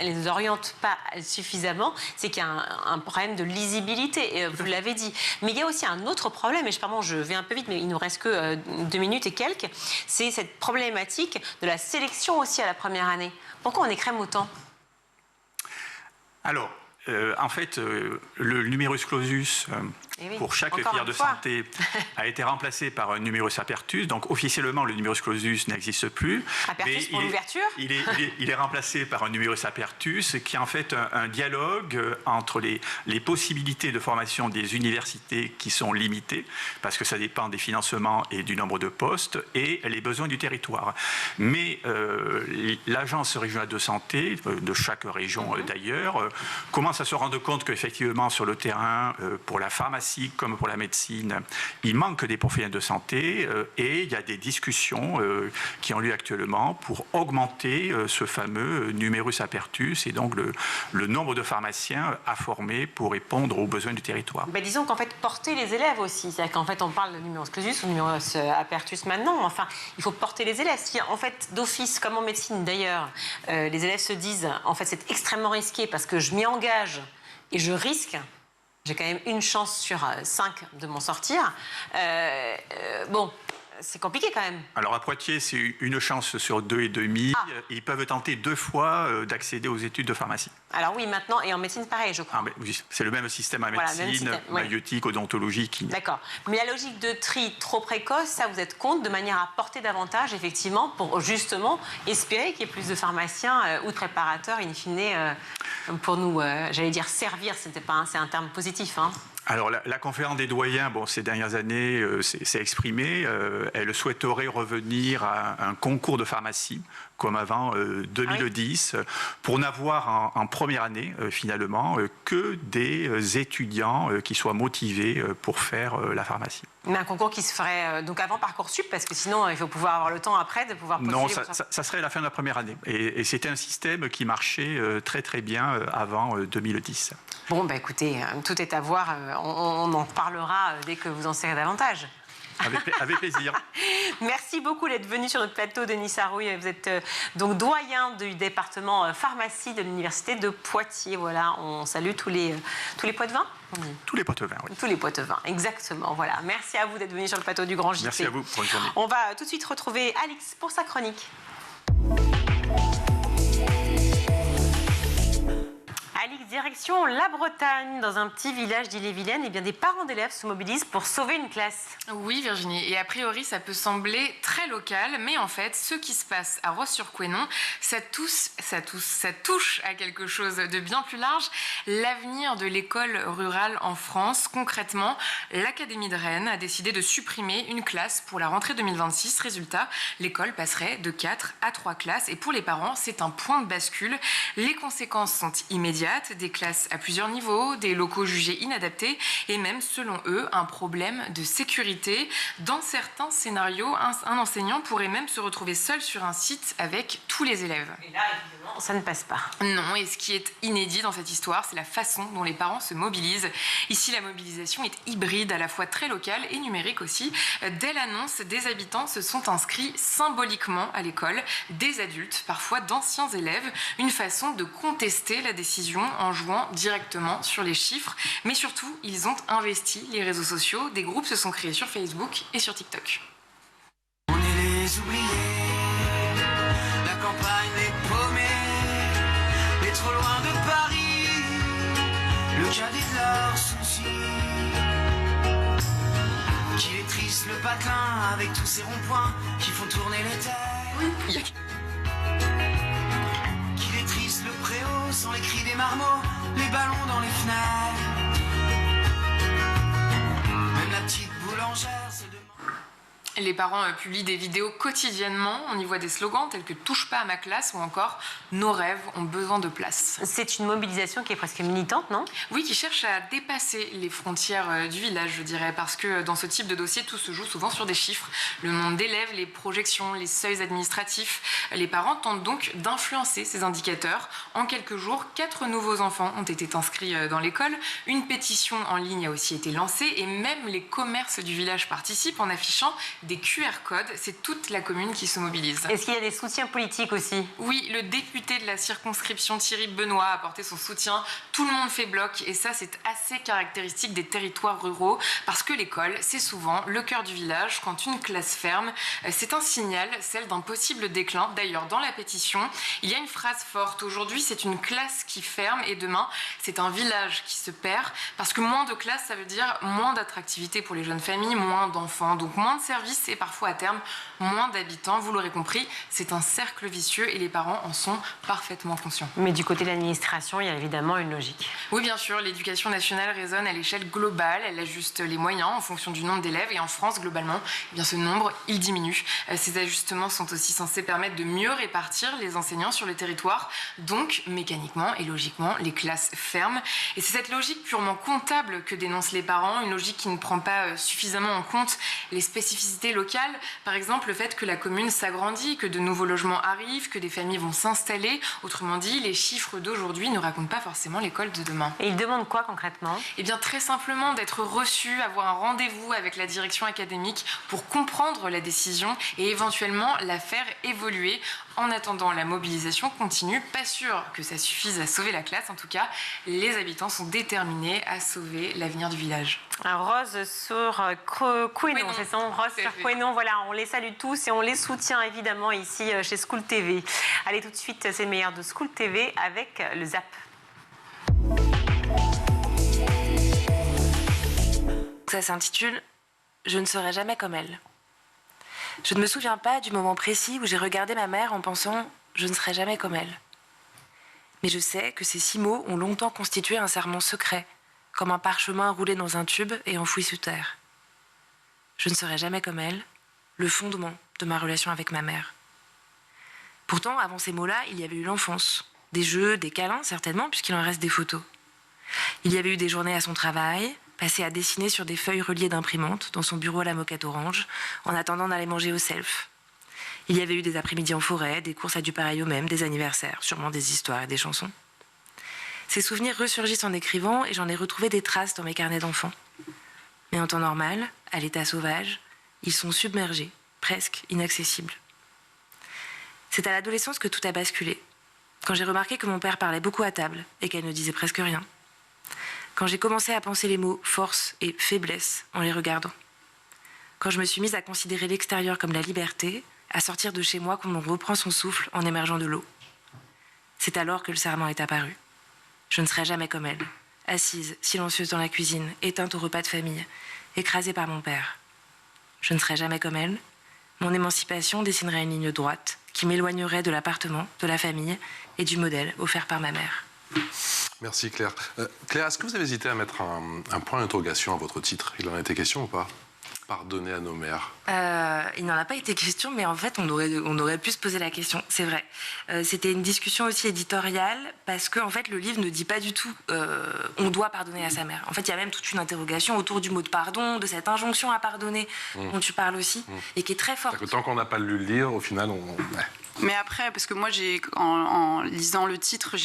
les orientent pas suffisamment, c'est qu'il y a un problème de lisibilité, vous l'avez dit. Mais il y a aussi un autre problème, et je vais un peu vite, mais il ne nous reste que 2 minutes et quelques, c'est cette problématique de la sélection aussi à la première année. Pourquoi on écrème autant? Alors, en fait, le numerus clausus pour chaque filière de santé a été remplacé par un numerus apertus. Donc, officiellement, le numerus clausus n'existe plus. Apertus pour l'ouverture. Il est remplacé par un numerus apertus qui est en fait un dialogue entre les possibilités de formation des universités qui sont limitées, parce que ça dépend des financements et du nombre de postes, et les besoins du territoire. Mais l'agence régionale de santé, de chaque région d'ailleurs, commence commence à se rendre compte qu'effectivement, sur le terrain, pour la pharmacie comme pour la médecine, il manque des professionnels de santé et il y a des discussions qui ont lieu actuellement pour augmenter ce fameux numerus apertus et donc le nombre de pharmaciens à former pour répondre aux besoins du territoire. Ben, disons qu'en fait, porter les élèves aussi. C'est-à-dire qu'en fait, on parle de numerus clausus ou numerus apertus maintenant. Enfin, il faut porter les élèves. Si, en fait, d'office, comme en médecine d'ailleurs, les élèves se disent, en fait, c'est extrêmement risqué parce que je m'y engage et je risque. J'ai quand même une chance sur 5 de m'en sortir. Bon, c'est compliqué quand même. Alors à Poitiers, c'est une chance sur 2,5. Ah. Ils peuvent tenter 2 fois d'accéder aux études de pharmacie. Alors oui, maintenant, et en médecine, pareil, je crois. Ah, c'est le même système en médecine, maïeutique, odontologie. D'accord. Mais la logique de tri trop précoce, ça, vous êtes contre, de manière à porter davantage, effectivement, pour justement espérer qu'il y ait plus de pharmaciens ou de préparateurs, in fine, pour nous, j'allais dire servir, c'est un terme positif, hein. Alors, la conférence des doyens, ces dernières années, s'est exprimée. Elle souhaiterait revenir à un concours de pharmacie, comme avant 2010, pour n'avoir en première année, finalement, que des étudiants qui soient motivés pour faire la pharmacie. Mais un concours qui se ferait donc avant Parcoursup, parce que sinon, il faut pouvoir avoir le temps après de pouvoir postuler. Non, ça serait à la fin de la première année. Et c'était un système qui marchait très, très bien avant 2010. Bon, écoutez, tout est à voir. On en parlera dès que vous en saurez davantage. Avec plaisir. Merci beaucoup d'être venu sur notre plateau, Denis Sarouille. Vous êtes donc doyen du département pharmacie de l'Université de Poitiers. Voilà, on salue tous les Poitevins. Tous les Poitevins, oui. Tous les Poitevins, exactement. Voilà. Merci à vous d'être venu sur le plateau du Grand JT. Merci à vous. Bonne journée. On va tout de suite retrouver Alix pour sa chronique. Alix, direction la Bretagne, dans un petit village d'Ille-et-Vilaine, des parents d'élèves se mobilisent pour sauver une classe. Oui, Virginie, et a priori, ça peut sembler très local, mais en fait, ce qui se passe à Ross-sur-Couesnon, ça touche à quelque chose de bien plus large, l'avenir de l'école rurale en France. Concrètement, l'Académie de Rennes a décidé de supprimer une classe pour la rentrée 2026. Résultat, l'école passerait de 4 à 3 classes, et pour les parents, c'est un point de bascule. Les conséquences sont immédiates. Des classes à plusieurs niveaux, des locaux jugés inadaptés et même, selon eux, un problème de sécurité. Dans certains scénarios, un enseignant pourrait même se retrouver seul sur un site avec tous les élèves. Et là, évidemment, ça ne passe pas. Non, et ce qui est inédit dans cette histoire, c'est la façon dont les parents se mobilisent. Ici, la mobilisation est hybride, à la fois très locale et numérique aussi. Dès l'annonce, des habitants se sont inscrits symboliquement à l'école, des adultes, parfois d'anciens élèves, une façon de contester la décision en jouant directement sur les chiffres. Mais surtout, ils ont investi les réseaux sociaux. Des groupes se sont créés sur Facebook et sur TikTok. On est les oubliés, la campagne est paumée, est trop loin de Paris, le cadet de leurs soucis. Qu'il est triste le patelin avec tous ces ronds-points qui font tourner les têtes. Le préau sans les cris des marmots, les ballons dans les fenêtres. Même la petite boulangère se demande. Les parents publient des vidéos quotidiennement. On y voit des slogans tels que « touche pas à ma classe » ou encore « nos rêves ont besoin de place ». C'est une mobilisation qui est presque militante, non? Oui, qui cherche à dépasser les frontières du village, je dirais, parce que dans ce type de dossier, tout se joue souvent sur des chiffres. Le nombre d'élèves, les projections, les seuils administratifs. Les parents tentent donc d'influencer ces indicateurs. En quelques jours, 4 nouveaux enfants ont été inscrits dans l'école. Une pétition en ligne a aussi été lancée et même les commerces du village participent en affichant des QR codes. C'est toute la commune qui se mobilise. Est-ce qu'il y a des soutiens politiques aussi? Oui, le député de la circonscription Thierry Benoît a apporté son soutien. Tout le monde fait bloc et ça, c'est assez caractéristique des territoires ruraux parce que l'école, c'est souvent le cœur du village. Quand une classe ferme, c'est un signal, celle d'un possible déclin. D'ailleurs, dans la pétition, il y a une phrase forte. Aujourd'hui, c'est une classe qui ferme et demain, c'est un village qui se perd parce que moins de classes, ça veut dire moins d'attractivité pour les jeunes familles, moins d'enfants, donc moins de services services et parfois à terme moins d'habitants. Vous l'aurez compris, c'est un cercle vicieux et les parents en sont parfaitement conscients. Mais du côté de l'administration, il y a évidemment une logique. Oui, bien sûr, l'éducation nationale raisonne à l'échelle globale, elle ajuste les moyens en fonction du nombre d'élèves et en France, globalement, eh bien, ce nombre, il diminue. Ces ajustements sont aussi censés permettre de mieux répartir les enseignants sur le territoire, donc mécaniquement et logiquement, les classes ferment. Et c'est cette logique purement comptable que dénoncent les parents, une logique qui ne prend pas suffisamment en compte les spécificités locales, par exemple le fait que la commune s'agrandit, que de nouveaux logements arrivent, que des familles vont s'installer. Autrement dit, les chiffres d'aujourd'hui ne racontent pas forcément l'école de demain. Et ils demandent quoi concrètement? Eh bien très simplement d'être reçus, avoir un rendez-vous avec la direction académique pour comprendre la décision et éventuellement la faire évoluer. En attendant, la mobilisation continue. Pas sûr que ça suffise à sauver la classe. En tout cas, les habitants sont déterminés à sauver l'avenir du village. Rose sur Quénon, c'est ça, Rose sur Quénon. Voilà, on les salue tous et on les soutient évidemment ici chez School TV. Allez, tout de suite, c'est le meilleur de School TV avec le ZAP. Ça s'intitule « Je ne serai jamais comme elle ». Je ne me souviens pas du moment précis où j'ai regardé ma mère en pensant « je ne serai jamais comme elle ». Mais je sais que ces 6 mots ont longtemps constitué un serment secret, comme un parchemin roulé dans un tube et enfoui sous terre. Je ne serai jamais comme elle, le fondement de ma relation avec ma mère. Pourtant, avant ces mots-là, il y avait eu l'enfance, des jeux, des câlins certainement, puisqu'il en reste des photos. Il y avait eu des journées à son travail, passées à dessiner sur des feuilles reliées d'imprimantes dans son bureau à la moquette orange, en attendant d'aller manger au self. Il y avait eu des après-midi en forêt, des courses à du pareil au même, des anniversaires, sûrement des histoires et des chansons. Ces souvenirs ressurgissent en écrivant et j'en ai retrouvé des traces dans mes carnets d'enfants. Mais en temps normal, à l'état sauvage, ils sont submergés, presque inaccessibles. C'est à l'adolescence que tout a basculé. Quand j'ai remarqué que mon père parlait beaucoup à table et qu'elle ne disait presque rien. Quand j'ai commencé à penser les mots force et faiblesse en les regardant. Quand je me suis mise à considérer l'extérieur comme la liberté, à sortir de chez moi quand on reprend son souffle en émergeant de l'eau. C'est alors que le serment est apparu. Je ne serai jamais comme elle, assise, silencieuse dans la cuisine, éteinte au repas de famille, écrasée par mon père. Je ne serai jamais comme elle. Mon émancipation dessinerait une ligne droite qui m'éloignerait de l'appartement, de la famille et du modèle offert par ma mère. Merci Claire. Claire, est-ce que vous avez hésité à mettre un point d'interrogation à votre titre? Il en a été question ou pas? Pardonner à nos mères. Il n'en a pas été question, mais en fait, on aurait pu se poser la question. C'est vrai. C'était une discussion aussi éditoriale, parce que en fait, le livre ne dit pas du tout on doit pardonner à sa mère. En fait, il y a même toute une interrogation autour du mot de pardon, de cette injonction à pardonner dont tu parles aussi, et qui est très forte. Que tant qu'on n'a pas lu le livre, au final, ouais. Mais après, parce que moi, en lisant le titre,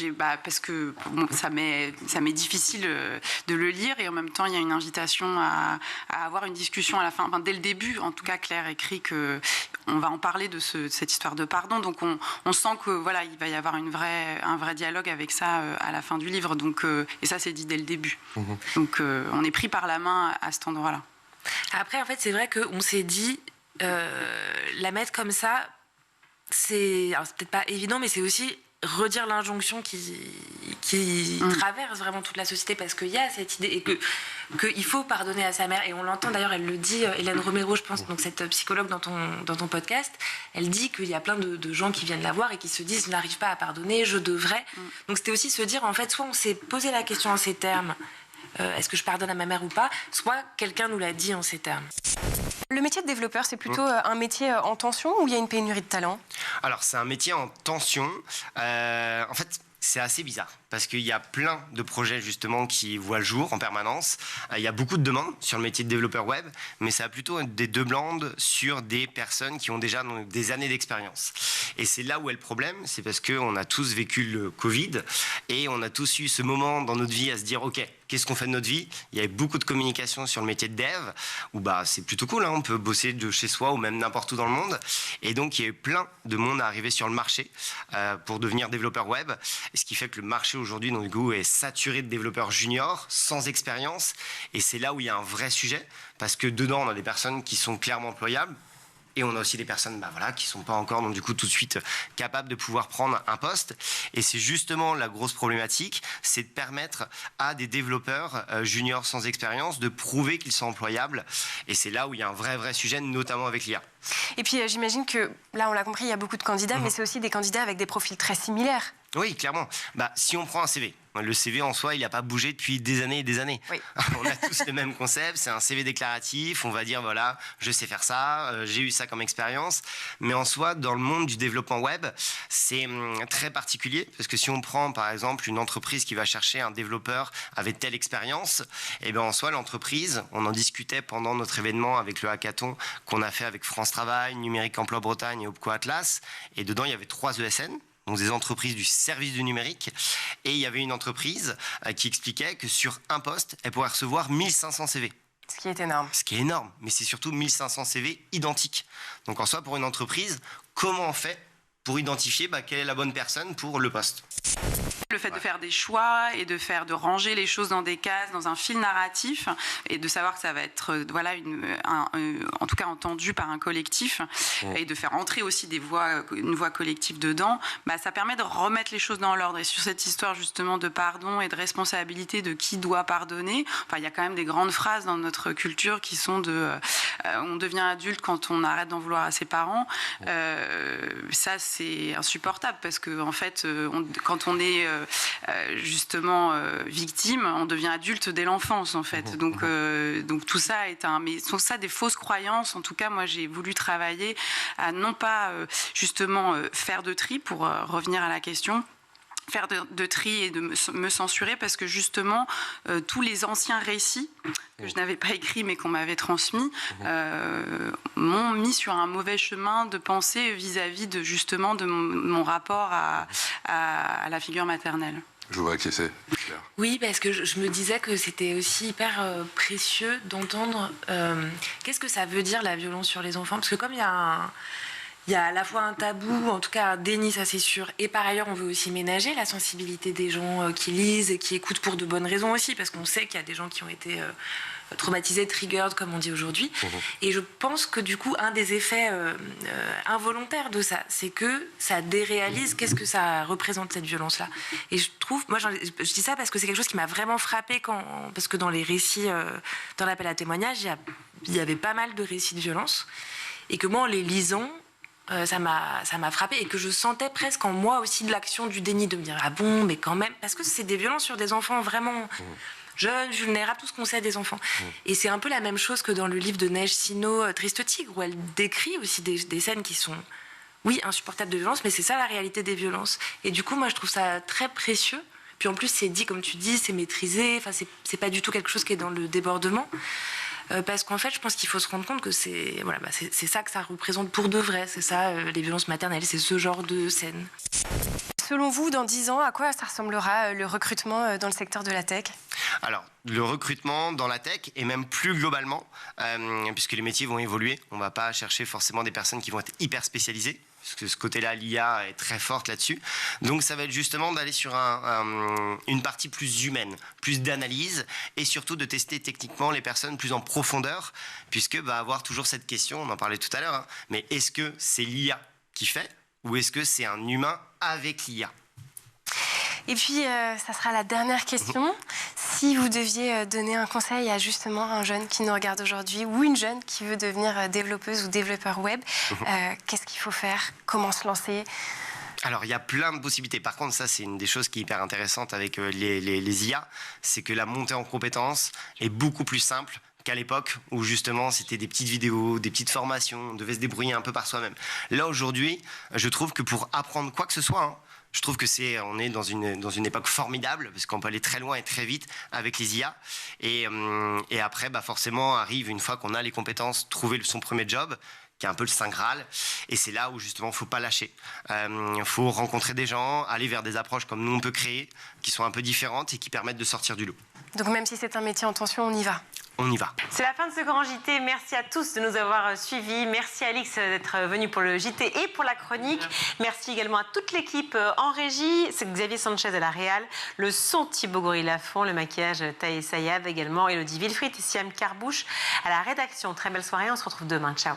parce que bon, ça m'est difficile de le lire, et en même temps, il y a une invitation à avoir une discussion à la fin. Enfin, dès le début, en tout cas, Claire écrit que on va en parler de cette histoire de pardon. Donc, on sent que voilà, il va y avoir un vrai dialogue avec ça à la fin du livre. Donc, et ça, c'est dit dès le début. Donc, on est pris par la main à cet endroit-là. Après, en fait, c'est vrai qu'on s'est dit la mettre comme ça. C'est peut-être pas évident, mais c'est aussi redire l'injonction qui traverse vraiment toute la société, parce qu'il y a cette idée et qu'il faut pardonner à sa mère, et on l'entend d'ailleurs, elle le dit, Hélène Romero, je pense, donc cette psychologue dans ton podcast, elle dit qu'il y a plein de gens qui viennent la voir et qui se disent je n'arrive pas à pardonner, je devrais. Donc c'était aussi se dire, en fait, soit on s'est posé la question en ces termes, est-ce que je pardonne à ma mère ou pas, soit quelqu'un nous l'a dit en ces termes. Le métier de développeur, c'est plutôt un métier en tension ou il y a une pénurie de talent? Alors, c'est un métier en tension. En fait, c'est assez bizarre parce qu'il y a plein de projets justement qui voient le jour en permanence. Il y a beaucoup de demandes sur le métier de développeur web, mais ça a plutôt des demandes sur des personnes qui ont déjà des années d'expérience. Et c'est là où est le problème, c'est parce qu'on a tous vécu le Covid et on a tous eu ce moment dans notre vie à se dire ok, qu'est-ce qu'on fait de notre vie? Il y avait beaucoup de communication sur le métier de dev, où c'est plutôt cool, hein, on peut bosser de chez soi ou même n'importe où dans le monde. Et donc il y a eu plein de monde à arriver sur le marché pour devenir développeur web. Et ce qui fait que le marché aujourd'hui, dans le goût, est saturé de développeurs juniors, sans expérience. Et c'est là où il y a un vrai sujet, parce que dedans, on a des personnes qui sont clairement employables, Et on a aussi des personnes qui ne sont pas encore, donc du coup, tout de suite capables de pouvoir prendre un poste. Et c'est justement la grosse problématique, c'est de permettre à des développeurs juniors sans expérience de prouver qu'ils sont employables. Et c'est là où il y a un vrai sujet, notamment avec l'IA. Et puis j'imagine que, là on l'a compris, il y a beaucoup de candidats, mais c'est aussi des candidats avec des profils très similaires. Oui, clairement. Si on prend un CV, le CV en soi, il n'a pas bougé depuis des années et des années. Oui. On a tous le même concept, c'est un CV déclaratif, on va dire voilà, je sais faire ça, j'ai eu ça comme expérience. Mais en soi, dans le monde du développement web, c'est très particulier, parce que si on prend par exemple une entreprise qui va chercher un développeur avec telle expérience, et bien en soi, l'entreprise, on en discutait pendant notre événement avec le hackathon qu'on a fait avec France Travail, Numérique Emploi Bretagne et Opco Atlas, et dedans il y avait 3 ESN, donc des entreprises du service du numérique, et il y avait une entreprise qui expliquait que sur un poste, elle pourrait recevoir 1500 CV. Ce qui est énorme. Ce qui est énorme, mais c'est surtout 1500 CV identiques. Donc en soi, pour une entreprise, comment on fait pour identifier quelle est la bonne personne pour le poste? Le fait de faire des choix et de ranger les choses dans des cases, dans un fil narratif, et de savoir que ça va être en tout cas entendu par un collectif, et de faire entrer aussi une voix collective dedans, ça permet de remettre les choses dans l'ordre. Et sur cette histoire justement de pardon et de responsabilité de qui doit pardonner, il y a quand même des grandes phrases dans notre culture qui sont on devient adulte quand on arrête d'en vouloir à ses parents. Ça c'est insupportable, parce que en fait quand on est justement victime, on devient adulte dès l'enfance en fait. Donc tout ça mais sont ça des fausses croyances. En tout cas, moi j'ai voulu travailler à non pas justement faire de tri, pour revenir à la question, faire de tri et de me censurer, parce que justement tous les anciens récits que je n'avais pas écrits mais qu'on m'avait transmis m'ont mis sur un mauvais chemin de pensée vis-à-vis de justement de mon rapport à la figure maternelle. Je vois qui c'est. Oui, parce que je me disais que c'était aussi hyper précieux d'entendre qu'est-ce que ça veut dire la violence sur les enfants, parce que comme il y a à la fois un tabou, en tout cas un déni, ça c'est sûr, et par ailleurs on veut aussi ménager la sensibilité des gens qui lisent et qui écoutent pour de bonnes raisons aussi, parce qu'on sait qu'il y a des gens qui ont été traumatisés, triggered comme on dit aujourd'hui. Et je pense que du coup un des effets involontaires de ça, c'est que ça déréalise qu'est-ce que ça représente cette violence-là. Et je trouve, moi je dis ça parce que c'est quelque chose qui m'a vraiment frappée, parce que dans les récits, dans l'appel à témoignage, il y avait pas mal de récits de violence, et que moi en les lisant, ça m'a frappée, et que je sentais presque en moi aussi de l'action du déni, de me dire ah bon, mais quand même, parce que c'est des violences sur des enfants vraiment jeunes, vulnérables, tout ce qu'on sait des enfants. Et c'est un peu la même chose que dans le livre de Neige Sino, Triste Tigre, où elle décrit aussi des scènes qui sont, oui, insupportables de violence, mais c'est ça la réalité des violences. Et du coup, moi, je trouve ça très précieux. Puis en plus, c'est dit, comme tu dis, c'est maîtrisé, enfin, c'est pas du tout quelque chose qui est dans le débordement. Parce qu'en fait, je pense qu'il faut se rendre compte que c'est ça que ça représente pour de vrai. C'est ça, les violences maternelles, c'est ce genre de scène. Selon vous, dans 10 ans, à quoi ça ressemblera le recrutement dans le secteur de la tech ? Alors, le recrutement dans la tech, et même plus globalement, puisque les métiers vont évoluer, on ne va pas chercher forcément des personnes qui vont être hyper spécialisées, parce que ce côté-là, l'IA est très forte là-dessus. Donc ça va être justement d'aller sur une partie plus humaine, plus d'analyse, et surtout de tester techniquement les personnes plus en profondeur, puisque avoir toujours cette question, on en parlait tout à l'heure, mais est-ce que c'est l'IA qui fait, ou est-ce que c'est un humain avec l'IA ? Et puis, ça sera la dernière question. Si vous deviez donner un conseil à justement un jeune qui nous regarde aujourd'hui, ou une jeune qui veut devenir développeuse ou développeur web, qu'est-ce qu'il faut faire ? Comment se lancer ? Alors, il y a plein de possibilités. Par contre, ça, c'est une des choses qui est hyper intéressante avec les IA, c'est que la montée en compétences est beaucoup plus simple qu'à l'époque où justement c'était des petites vidéos, des petites formations, on devait se débrouiller un peu par soi-même. Là, aujourd'hui, je trouve que pour apprendre quoi que ce soit, je trouve que on est dans une époque formidable, parce qu'on peut aller très loin et très vite avec les IA. Et après, forcément, arrive, une fois qu'on a les compétences, trouver son premier job, qui est un peu le Saint Graal. Et c'est là où, justement, il ne faut pas lâcher. Il faut rencontrer des gens, aller vers des approches comme nous, on peut créer, qui sont un peu différentes et qui permettent de sortir du lot. Donc même si c'est un métier en tension, on y va. On y va. C'est la fin de ce grand JT. Merci à tous de nous avoir suivis. Merci à Alix d'être venu pour le JT et pour la chronique. Merci également à toute l'équipe en régie. C'est Xavier Sanchez à la réal. Le son Thibaut Gorille-Lafont. Le maquillage Taï Sayab également. Elodie Wilfried et Siam Carbouche à la rédaction. Très belle soirée. On se retrouve demain. Ciao.